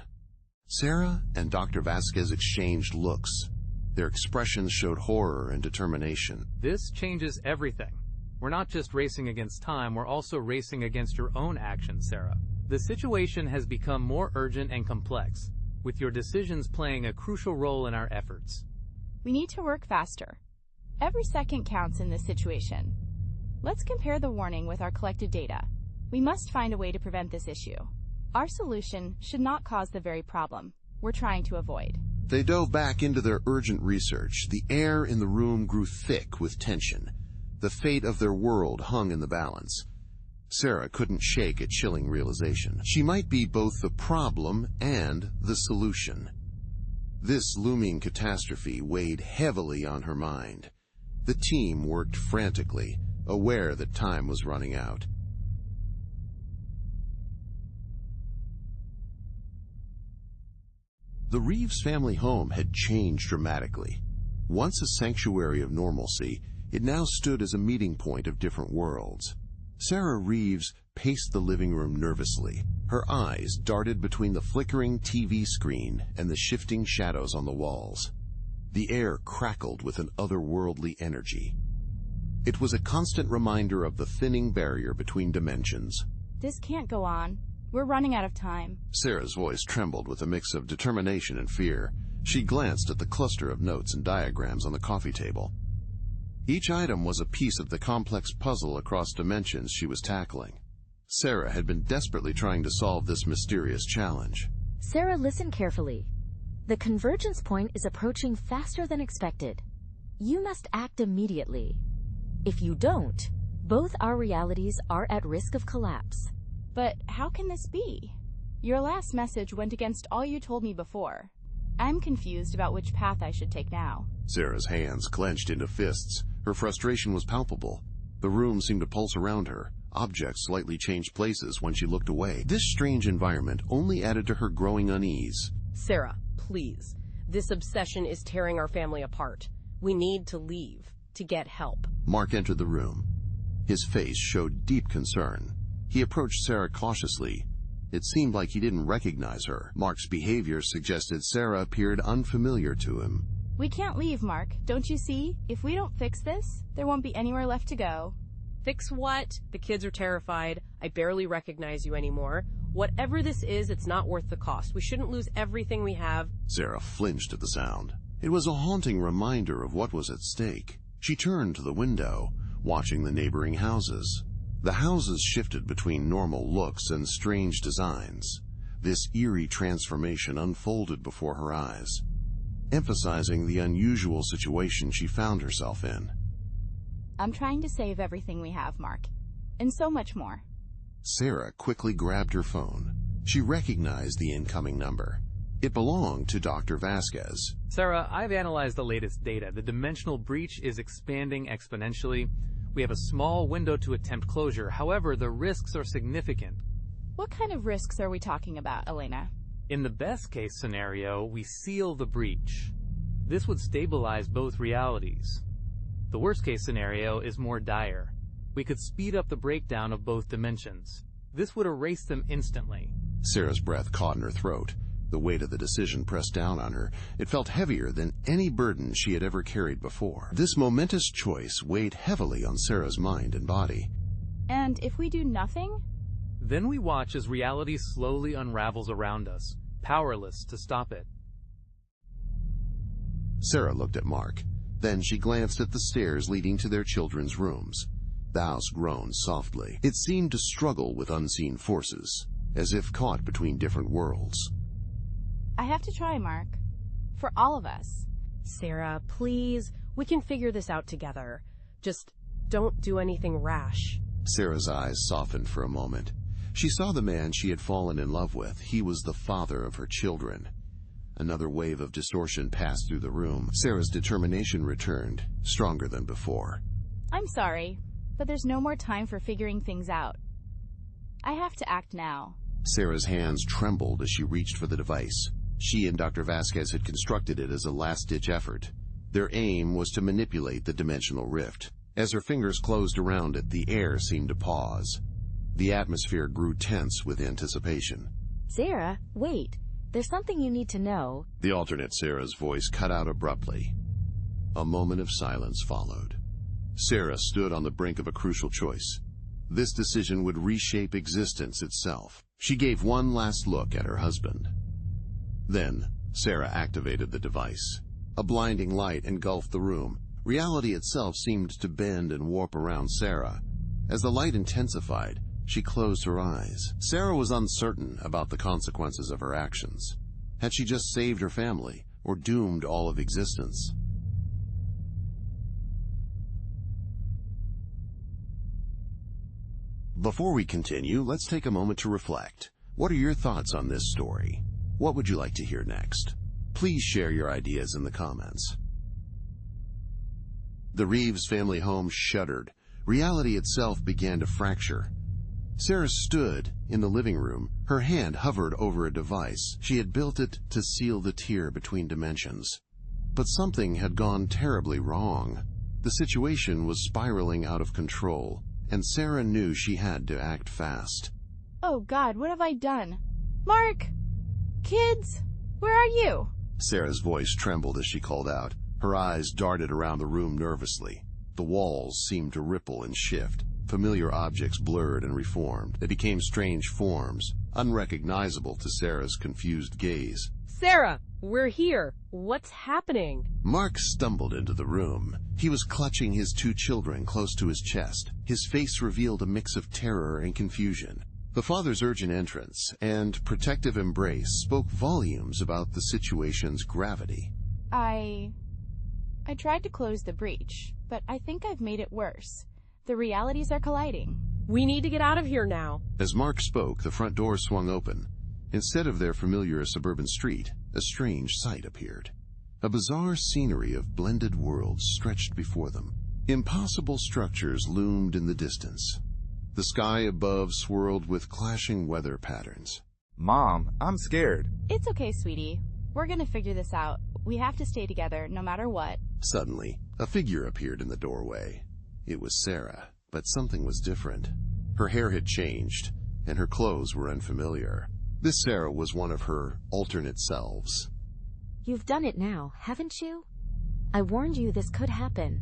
Sarah and Dr. Vasquez exchanged looks. Their expressions showed horror and determination. This changes everything. We're not just racing against time, we're also racing against your own actions, Sarah. The situation has become more urgent and complex, with your decisions playing a crucial role in our efforts. We need to work faster. Every second counts in this situation. Let's compare the warning with our collected data. We must find a way to prevent this issue. Our solution should not cause the very problem we're trying to avoid. They dove back into their urgent research. The air in the room grew thick with tension. The fate of their world hung in the balance. Sarah couldn't shake a chilling realization. She might be both the problem and the solution. This looming catastrophe weighed heavily on her mind. The team worked frantically, aware that time was running out. The Reeves family home had changed dramatically. Once a sanctuary of normalcy, it now stood as a meeting point of different worlds. Sarah Reeves paced the living room nervously. Her eyes darted between the flickering TV screen and the shifting shadows on the walls. The air crackled with an otherworldly energy. It was a constant reminder of the thinning barrier between dimensions. This can't go on. We're running out of time. Sarah's voice trembled with a mix of determination and fear. She glanced at the cluster of notes and diagrams on the coffee table. Each item was a piece of the complex puzzle across dimensions she was tackling. Sarah had been desperately trying to solve this mysterious challenge. Sarah, listen carefully. The convergence point is approaching faster than expected. You must act immediately. If you don't, both our realities are at risk of collapse. But how can this be? Your last message went against all you told me before. I'm confused about which path I should take now. Sarah's hands clenched into fists. Her frustration was palpable. The room seemed to pulse around her. Objects slightly changed places when she looked away. This strange environment only added to her growing unease. Sarah, please. This obsession is tearing our family apart. We need to leave, to get help. Mark entered the room. His face showed deep concern. He approached Sarah cautiously. It seemed like he didn't recognize her. Mark's behavior suggested Sarah appeared unfamiliar to him. We can't leave, Mark. Don't you see? If we don't fix this, there won't be anywhere left to go. Fix what? The kids are terrified. I barely recognize you anymore. Whatever this is, it's not worth the cost. We shouldn't lose everything we have. Sarah flinched at the sound. It was a haunting reminder of what was at stake. She turned to the window, watching the neighboring houses. The houses shifted between normal looks and strange designs. This eerie transformation unfolded before her eyes, emphasizing the unusual situation she found herself in. I'm trying to save everything we have, Mark, and so much more. Sarah quickly grabbed her phone. She recognized the incoming number. It belonged to Dr. Vasquez. Sarah, I've analyzed the latest data. The dimensional breach is expanding exponentially. We have a small window to attempt closure. However, the risks are significant. What kind of risks are we talking about, Elena? In the best-case scenario, we seal the breach. This would stabilize both realities. The worst-case scenario is more dire. We could speed up the breakdown of both dimensions. This would erase them instantly. Sarah's breath caught in her throat. The weight of the decision pressed down on her. It felt heavier than any burden she had ever carried before. This momentous choice weighed heavily on Sarah's mind and body. And if we do nothing? Then we watch as reality slowly unravels around us, powerless to stop it. Sarah looked at Mark. Then she glanced at the stairs leading to their children's rooms. The house groaned softly. It seemed to struggle with unseen forces, as if caught between different worlds. I have to try, Mark. For all of us. Sarah, please. We can figure this out together. Just don't do anything rash. Sarah's eyes softened for a moment. She saw the man she had fallen in love with. He was the father of her children. Another wave of distortion passed through the room. Sarah's determination returned, stronger than before. I'm sorry, but there's no more time for figuring things out. I have to act now. Sarah's hands trembled as she reached for the device. She and Dr. Vasquez had constructed it as a last-ditch effort. Their aim was to manipulate the dimensional rift. As her fingers closed around it, the air seemed to pause. The atmosphere grew tense with anticipation. Sarah, wait. There's something you need to know. The alternate Sarah's voice cut out abruptly. A moment of silence followed. Sarah stood on the brink of a crucial choice. This decision would reshape existence itself. She gave one last look at her husband. Then, Sarah activated the device. A blinding light engulfed the room. Reality itself seemed to bend and warp around Sarah. As the light intensified, she closed her eyes. Sarah was uncertain about the consequences of her actions. Had she just saved her family, or doomed all of existence? Before we continue, let's take a moment to reflect. What are your thoughts on this story? What would you like to hear next? Please share your ideas in the comments. The Reeves family home shuddered. Reality itself began to fracture. Sarah stood in the living room. Her hand hovered over a device. She had built it to seal the tear between dimensions. But something had gone terribly wrong. The situation was spiraling out of control, and Sarah knew she had to act fast. Oh God, what have I done? Mark! Kids! Where are you? Sarah's voice trembled as she called out. Her eyes darted around the room nervously. The walls seemed to ripple and shift. Familiar objects blurred and reformed. They became strange forms, unrecognizable to Sarah's confused gaze. Sarah, we're here. What's happening? Mark stumbled into the room. He was clutching his 2 children close to his chest. His face revealed a mix of terror and confusion. The father's urgent entrance and protective embrace spoke volumes about the situation's gravity. I tried to close the breach, but I think I've made it worse. The realities are colliding. We need to get out of here now. As Mark spoke, the front door swung open. Instead of their familiar suburban street, a strange sight appeared. A bizarre scenery of blended worlds stretched before them. Impossible structures loomed in the distance. The sky above swirled with clashing weather patterns. Mom, I'm scared. It's okay, sweetie. We're gonna figure this out. We have to stay together no matter what. Suddenly, a figure appeared in the doorway. It was Sarah, but something was different. Her hair had changed, and her clothes were unfamiliar. This Sarah was one of her alternate selves. You've done it now, haven't you? I warned you this could happen.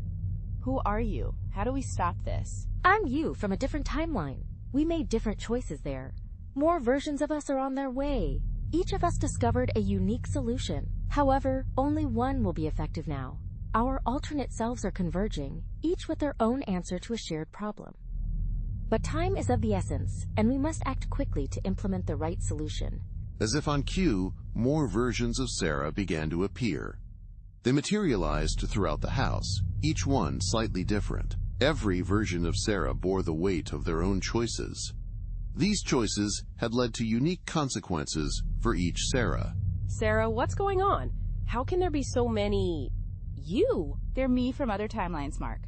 Who are you? How do we stop this? I'm you from a different timeline. We made different choices there. More versions of us are on their way. Each of us discovered a unique solution. However, only one will be effective now. Our alternate selves are converging, each with their own answer to a shared problem. But time is of the essence, and we must act quickly to implement the right solution. As if on cue, more versions of Sarah began to appear. They materialized throughout the house, each one slightly different. Every version of Sarah bore the weight of their own choices. These choices had led to unique consequences for each Sarah. Sarah, what's going on? How can there be so many... you? They're me from other timelines, Mark.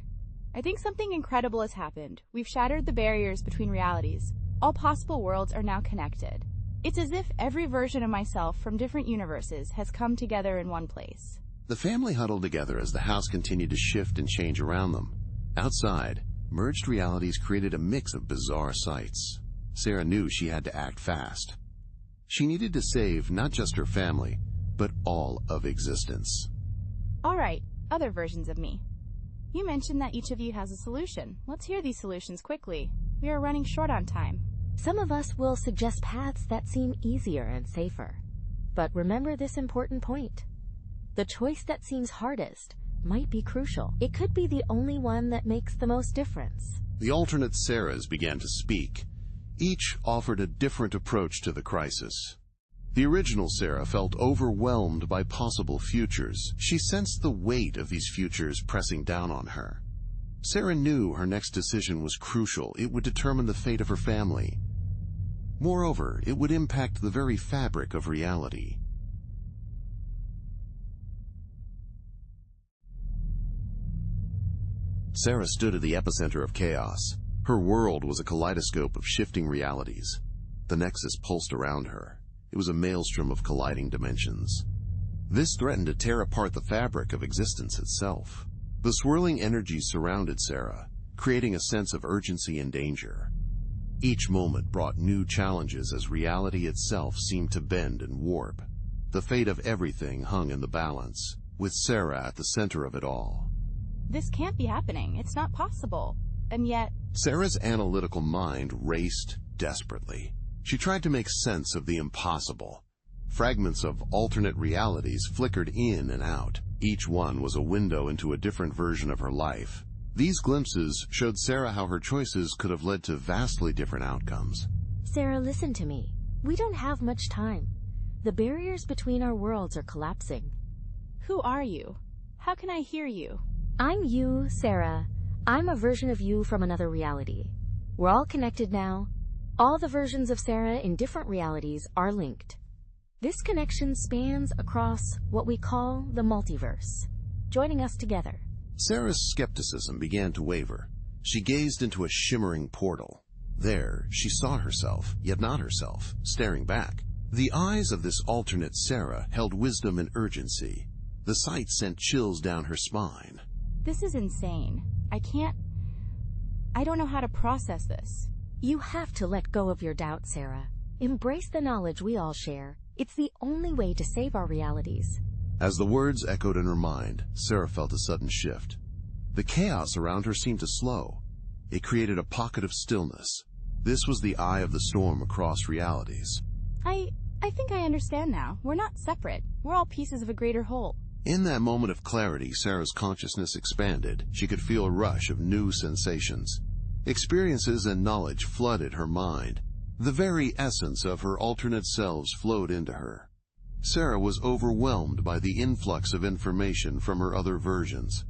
I think something incredible has happened. We've shattered the barriers between realities. All possible worlds are now connected. It's as if every version of myself from different universes has come together in one place. The family huddled together as the house continued to shift and change around them. Outside, merged realities created a mix of bizarre sights. Sarah knew she had to act fast. She needed to save not just her family, but all of existence. All right, other versions of me. You mentioned that each of you has a solution. Let's hear these solutions quickly. We are running short on time. Some of us will suggest paths that seem easier and safer. But remember this important point. The choice that seems hardest might be crucial. It could be the only one that makes the most difference. The alternate Sarahs began to speak. Each offered a different approach to the crisis. The original Sarah felt overwhelmed by possible futures. She sensed the weight of these futures pressing down on her. Sarah knew her next decision was crucial. It would determine the fate of her family. Moreover, it would impact the very fabric of reality. Sarah stood at the epicenter of chaos. Her world was a kaleidoscope of shifting realities. The nexus pulsed around her. It was a maelstrom of colliding dimensions. This threatened to tear apart the fabric of existence itself. The swirling energies surrounded Sarah, creating a sense of urgency and danger. Each moment brought new challenges as reality itself seemed to bend and warp. The fate of everything hung in the balance, with Sarah at the center of it all. This can't be happening. It's not possible. And yet... Sarah's analytical mind raced desperately. She tried to make sense of the impossible. Fragments of alternate realities flickered in and out. Each one was a window into a different version of her life. These glimpses showed Sarah how her choices could have led to vastly different outcomes. Sarah, listen to me. We don't have much time. The barriers between our worlds are collapsing. Who are you? How can I hear you? I'm you, Sarah. I'm a version of you from another reality. We're all connected now. All the versions of Sarah in different realities are linked. This connection spans across what we call the multiverse, joining us together. Sarah's skepticism began to waver. She gazed into a shimmering portal. There, she saw herself, yet not herself, staring back. The eyes of this alternate Sarah held wisdom and urgency. The sight sent chills down her spine. This is insane. I don't know how to process this. You have to let go of your doubt, Sarah. Embrace the knowledge we all share. It's the only way to save our realities. As the words echoed in her mind, Sarah felt a sudden shift. The chaos around her seemed to slow. It created a pocket of stillness. This was the eye of the storm across realities. I think I understand now. We're not separate. We're all pieces of a greater whole. In that moment of clarity, Sarah's consciousness expanded. She could feel a rush of new sensations. Experiences and knowledge flooded her mind. The very essence of her alternate selves flowed into her. Sarah was overwhelmed by the influx of information from her other versions.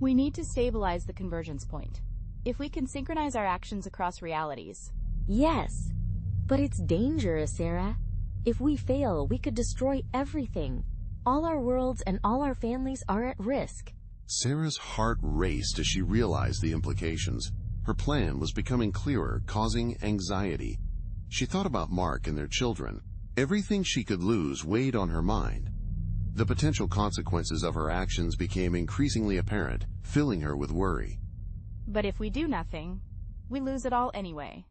We need to stabilize the convergence point. If we can synchronize our actions across realities. Yes, but it's dangerous, Sarah. If we fail, we could destroy everything. All our worlds and all our families are at risk. Sarah's heart raced as she realized the implications. Her plan was becoming clearer, causing anxiety. She thought about Mark and their children. Everything she could lose weighed on her mind. The potential consequences of her actions became increasingly apparent, filling her with worry. But if we do nothing, we lose it all anyway.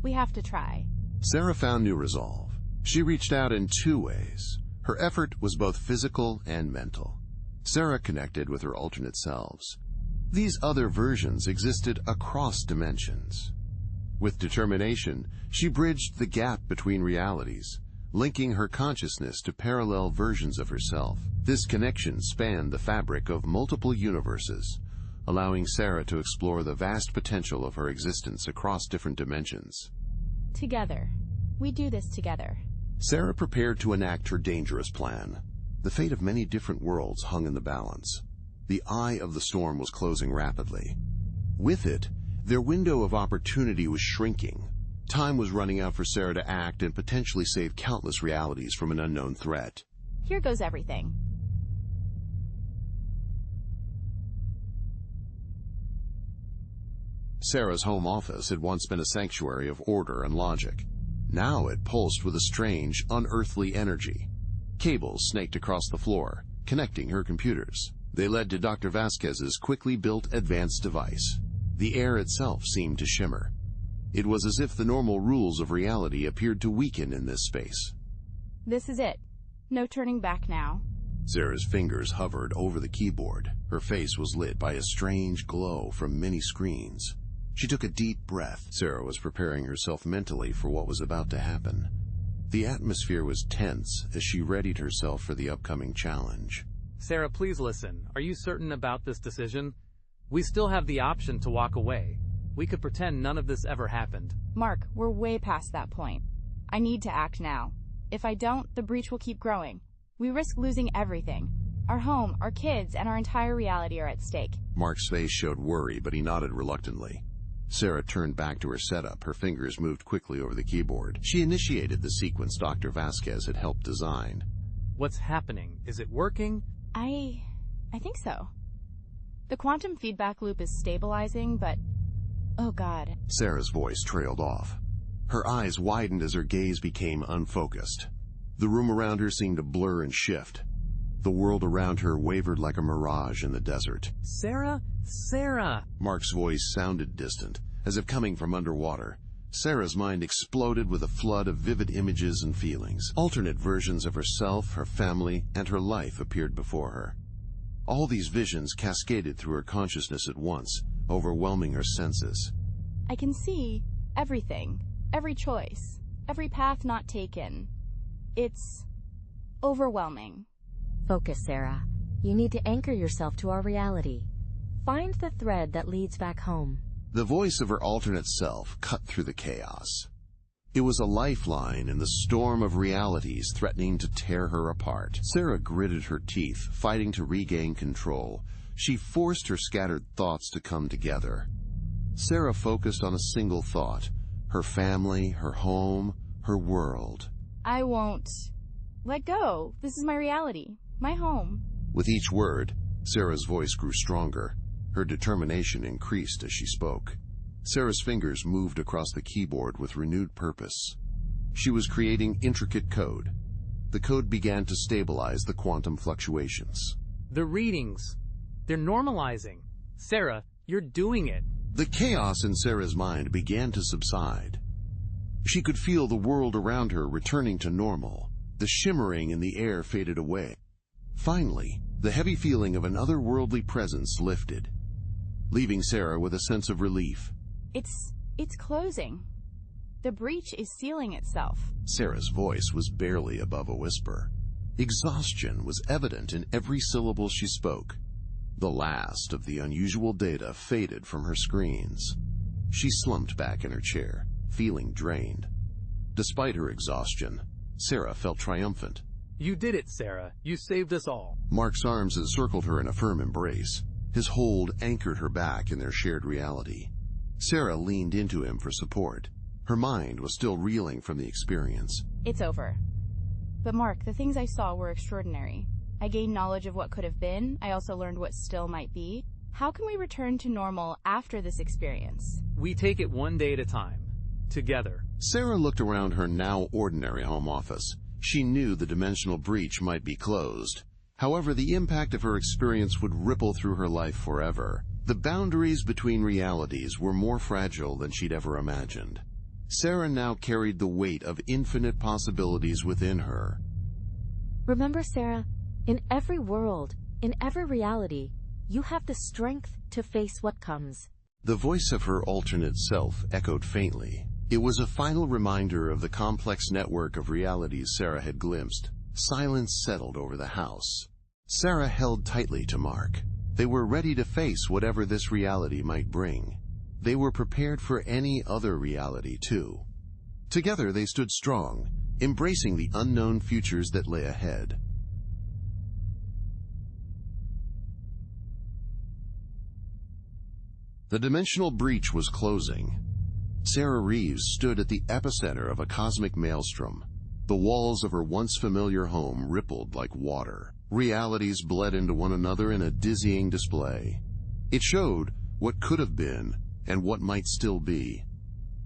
We have to try. Sarah found new resolve. She reached out in two ways. Her effort was both physical and mental. Sarah connected with her alternate selves. These other versions existed across dimensions. With determination, she bridged the gap between realities, linking her consciousness to parallel versions of herself. This connection spanned the fabric of multiple universes, allowing Sarah to explore the vast potential of her existence across different dimensions. Together. We do this together. Sarah prepared to enact her dangerous plan. The fate of many different worlds hung in the balance. The eye of the storm was closing rapidly. With it, their window of opportunity was shrinking. Time was running out for Sarah to act and potentially save countless realities from an unknown threat. Here goes everything. Sarah's home office had once been a sanctuary of order and logic. Now it pulsed with a strange, unearthly energy. Cables snaked across the floor, connecting her computers. They led to Dr. Vasquez's quickly built advanced device. The air itself seemed to shimmer. It was as if the normal rules of reality appeared to weaken in this space. This is it. No turning back now. Sarah's fingers hovered over the keyboard. Her face was lit by a strange glow from many screens. She took a deep breath. Sarah was preparing herself mentally for what was about to happen. The atmosphere was tense as she readied herself for the upcoming challenge. Sarah, please listen. Are you certain about this decision? We still have the option to walk away. We could pretend none of this ever happened. Mark, we're way past that point. I need to act now. If I don't, the breach will keep growing. We risk losing everything. Our home, our kids, and our entire reality are at stake. Mark's face showed worry, but he nodded reluctantly. Sarah turned back to her setup. Her fingers moved quickly over the keyboard. She initiated the sequence Dr. Vasquez had helped design. What's happening? Is it working? I think so. The quantum feedback loop is stabilizing, but... oh God. Sarah's voice trailed off. Her eyes widened as her gaze became unfocused. The room around her seemed to blur and shift. The world around her wavered like a mirage in the desert. Sarah? Sarah! Mark's voice sounded distant, as if coming from underwater. Sarah's mind exploded with a flood of vivid images and feelings. Alternate versions of herself, her family, and her life appeared before her. All these visions cascaded through her consciousness at once, overwhelming her senses. I can see everything, every choice, every path not taken. It's overwhelming. Focus, Sarah. You need to anchor yourself to our reality. Find the thread that leads back home. The voice of her alternate self cut through the chaos. It was a lifeline in the storm of realities threatening to tear her apart. Sarah gritted her teeth, fighting to regain control. She forced her scattered thoughts to come together. Sarah focused on a single thought: her family, her home, her world. I won't Let go. This is my reality. My home. With each word, Sarah's voice grew stronger. Her determination increased as she spoke. Sarah's fingers moved across the keyboard with renewed purpose. She was creating intricate code. The code began to stabilize the quantum fluctuations. The readings. They're normalizing. Sarah, you're doing it. The chaos in Sarah's mind began to subside. She could feel the world around her returning to normal. The shimmering in the air faded away. Finally, the heavy feeling of an otherworldly presence lifted, leaving Sarah with a sense of relief. It's closing. The breach is sealing itself. Sarah's voice was barely above a whisper. Exhaustion was evident in every syllable she spoke. The last of the unusual data faded from her screens. She slumped back in her chair, feeling drained. Despite her exhaustion, Sarah felt triumphant. You did it, Sarah. You saved us all. Mark's arms encircled her in a firm embrace. His hold anchored her back in their shared reality. Sarah leaned into him for support. Her mind was still reeling from the experience. It's over. But Mark, the things I saw were extraordinary. I gained knowledge of what could have been. I also learned what still might be. How can we return to normal after this experience? We take it one day at a time. Together. Sarah looked around her now ordinary home office. She knew the dimensional breach might be closed. However, the impact of her experience would ripple through her life forever. The boundaries between realities were more fragile than she'd ever imagined. Sarah now carried the weight of infinite possibilities within her. Remember, Sarah, in every world, in every reality, you have the strength to face what comes. The voice of her alternate self echoed faintly. It was a final reminder of the complex network of realities Sarah had glimpsed. Silence settled over the house. Sarah held tightly to Mark. They were ready to face whatever this reality might bring. They were prepared for any other reality, too. Together they stood strong, embracing the unknown futures that lay ahead. The dimensional breach was closing. Sarah Reeves stood at the epicenter of a cosmic maelstrom. The walls of her once familiar home rippled like water. Realities bled into one another in a dizzying display. It showed what could have been and what might still be.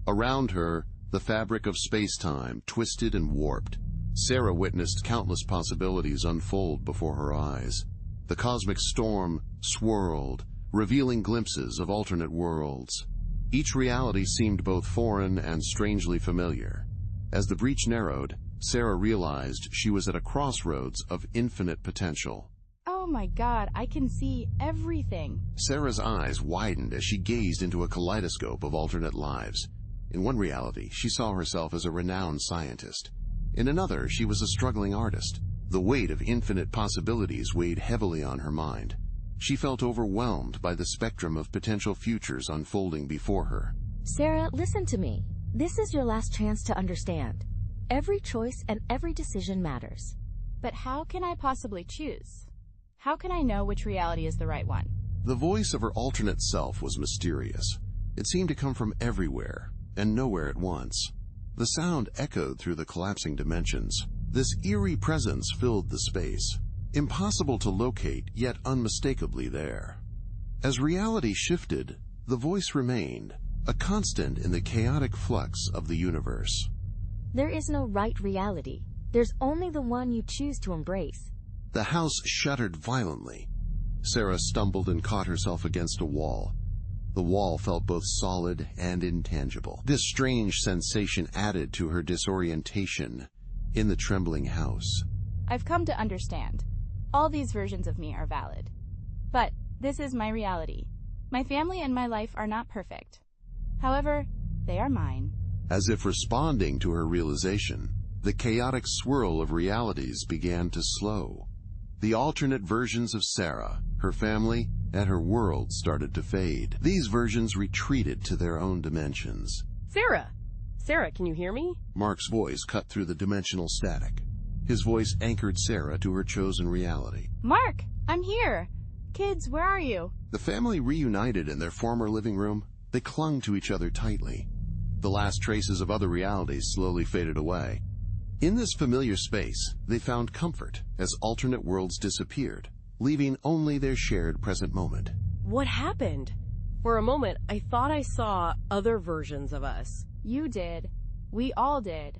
Around her, the fabric of space-time twisted and warped. Sarah witnessed countless possibilities unfold before her eyes. The cosmic storm swirled, revealing glimpses of alternate worlds. Each reality seemed both foreign and strangely familiar. As the breach narrowed, Sarah realized she was at a crossroads of infinite potential. Oh my God, I can see everything. Sarah's eyes widened as she gazed into a kaleidoscope of alternate lives. In one reality, she saw herself as a renowned scientist. In another, she was a struggling artist. The weight of infinite possibilities weighed heavily on her mind. She felt overwhelmed by the spectrum of potential futures unfolding before her. Sarah, listen to me. This is your last chance to understand. Every choice and every decision matters. But how can I possibly choose? How can I know which reality is the right one? The voice of her alternate self was mysterious. It seemed to come from everywhere and nowhere at once. The sound echoed through the collapsing dimensions. This eerie presence filled the space. Impossible to locate, yet unmistakably there. As reality shifted, the voice remained, a constant in the chaotic flux of the universe. There is no right reality. There's only the one you choose to embrace. The house shuddered violently. Sarah stumbled and caught herself against a wall. The wall felt both solid and intangible. This strange sensation added to her disorientation in the trembling house. I've come to understand. All these versions of me are valid. But this is my reality. My family and my life are not perfect. However, they are mine. As if responding to her realization, the chaotic swirl of realities began to slow. The alternate versions of Sarah, her family, and her world started to fade. These versions retreated to their own dimensions. Sarah! Sarah, can you hear me? Mark's voice cut through the dimensional static. His voice anchored Sarah to her chosen reality. Mark, I'm here. Kids, where are you? The family reunited in their former living room. They clung to each other tightly. The last traces of other realities slowly faded away. In this familiar space, they found comfort as alternate worlds disappeared, leaving only their shared present moment. What happened? For a moment, I thought I saw other versions of us. You did. We all did.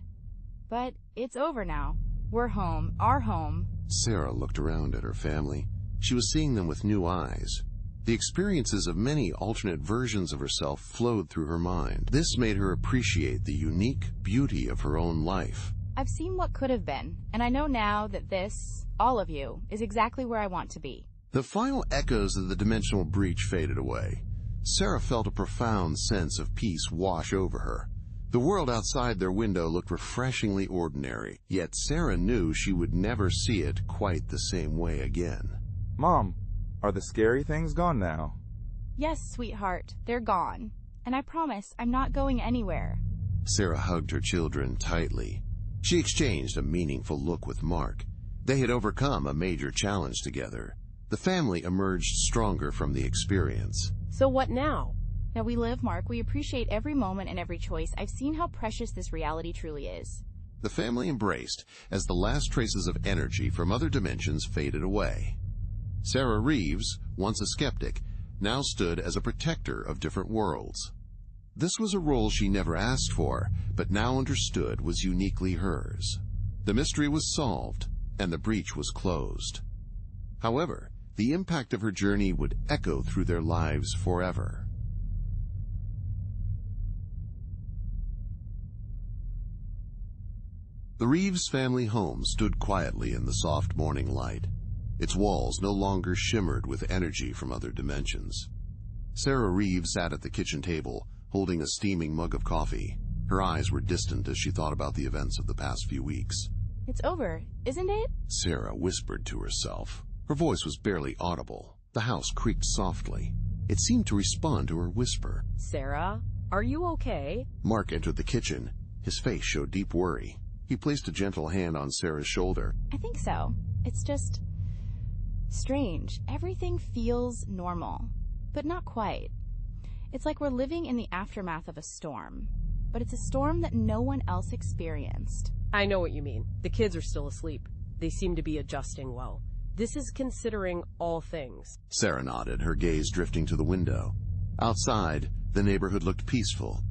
But it's over now. We're home. Our home. Sarah looked around at her family. She was seeing them with new eyes. The experiences of many alternate versions of herself flowed through her mind. This made her appreciate the unique beauty of her own life. I've seen what could have been, and I know now that this, all of you, is exactly where I want to be. The final echoes of the dimensional breach faded away. Sarah felt a profound sense of peace wash over her. The world outside their window looked refreshingly ordinary, yet Sarah knew she would never see it quite the same way again. Mom, are the scary things gone now? Yes, sweetheart, they're gone. And I promise I'm not going anywhere. Sarah hugged her children tightly. She exchanged a meaningful look with Mark. They had overcome a major challenge together. The family emerged stronger from the experience. So what now? Now we live, Mark. We appreciate every moment and every choice. I've seen how precious this reality truly is. The family embraced as the last traces of energy from other dimensions faded away. Sarah Reeves, once a skeptic, now stood as a protector of different worlds. This was a role she never asked for, but now understood was uniquely hers. The mystery was solved, and the breach was closed. However, the impact of her journey would echo through their lives forever. The Reeves family home stood quietly in the soft morning light. Its walls no longer shimmered with energy from other dimensions. Sarah Reeves sat at the kitchen table, holding a steaming mug of coffee. Her eyes were distant as she thought about the events of the past few weeks. It's over, isn't it? Sarah whispered to herself. Her voice was barely audible. The house creaked softly. It seemed to respond to her whisper. Sarah, are you okay? Mark entered the kitchen. His face showed deep worry. He placed a gentle hand on Sarah's shoulder. I think so. It's just strange. Everything feels normal, but not quite. It's like we're living in the aftermath of a storm, but it's a storm that no one else experienced. I know what you mean. The kids are still asleep. They seem to be adjusting well. This is considering all things. Sarah nodded, her gaze drifting to the window. Outside, the neighborhood looked peaceful.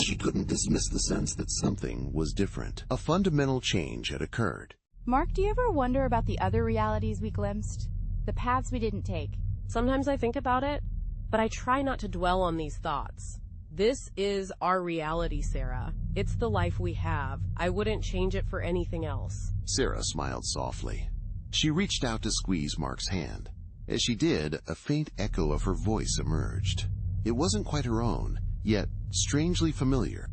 She couldn't dismiss the sense that something was different. A fundamental change had occurred. Mark, do you ever wonder about the other realities we glimpsed? The paths we didn't take? Sometimes I think about it, but I try not to dwell on these thoughts. This is our reality, Sarah. It's the life we have. I wouldn't change it for anything else. Sarah smiled softly. She reached out to squeeze Mark's hand. As she did, a faint echo of her voice emerged. It wasn't quite her own, yet strangely familiar.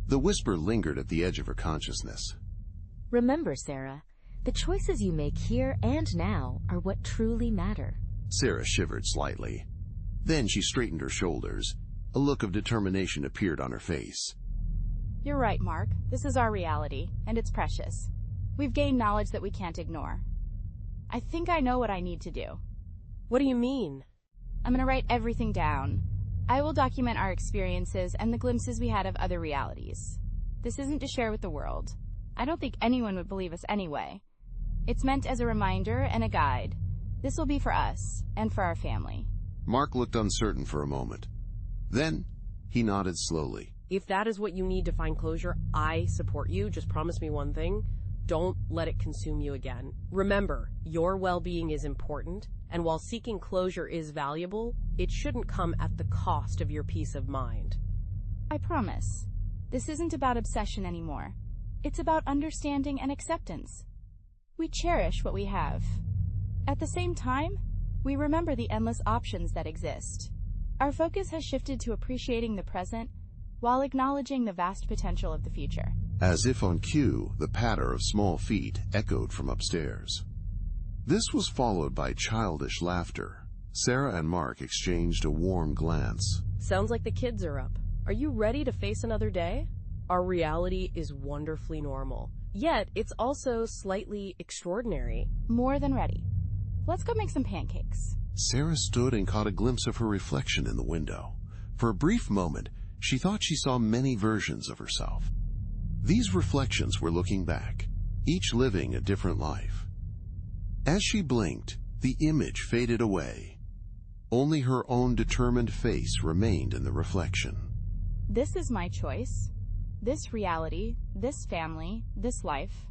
The whisper lingered at the edge of her consciousness. Remember, Sarah, the choices you make here and now are what truly matter. Sarah shivered slightly. Then she straightened her shoulders. A look of determination appeared on her face. You're right, Mark. This is our reality, and it's precious. We've gained knowledge that we can't ignore. I think I know what I need to do. What do you mean? I'm going to write everything down. I will document our experiences and the glimpses we had of other realities. This isn't to share with the world. I don't think anyone would believe us anyway. It's meant as a reminder and a guide. This will be for us and for our family. Mark looked uncertain for a moment. Then, he nodded slowly. If that is what you need to find closure, I support you. Just promise me one thing. Don't let it consume you again. Remember, your well-being is important, and while seeking closure is valuable, it shouldn't come at the cost of your peace of mind. I promise. This isn't about obsession anymore. It's about understanding and acceptance. We cherish what we have. At the same time, we remember the endless options that exist. Our focus has shifted to appreciating the present while acknowledging the vast potential of the future. As if on cue, the patter of small feet echoed from upstairs. This was followed by childish laughter. Sarah and Mark exchanged a warm glance. Sounds like the kids are up. Are you ready to face another day? Our reality is wonderfully normal. Yet, it's also slightly extraordinary. More than ready. Let's go make some pancakes. Sarah stood and caught a glimpse of her reflection in the window. For a brief moment, she thought she saw many versions of herself. These reflections were looking back, each living a different life. As she blinked, the image faded away. Only her own determined face remained in the reflection. This is my choice. This reality, this family, this life.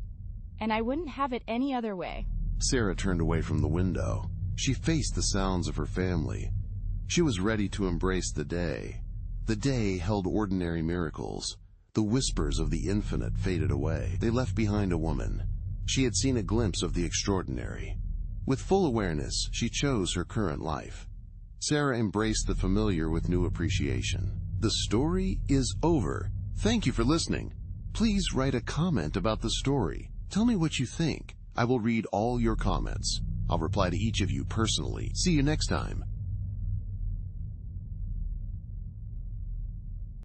And I wouldn't have it any other way. Sarah turned away from the window. She faced the sounds of her family. She was ready to embrace the day. The day held ordinary miracles. The whispers of the infinite faded away. They left behind a woman. She had seen a glimpse of the extraordinary. With full awareness, she chose her current life. Sarah embraced the familiar with new appreciation. The story is over. Thank you for listening. Please write a comment about the story. Tell me what you think. I will read all your comments. I'll reply to each of you personally. See you next time.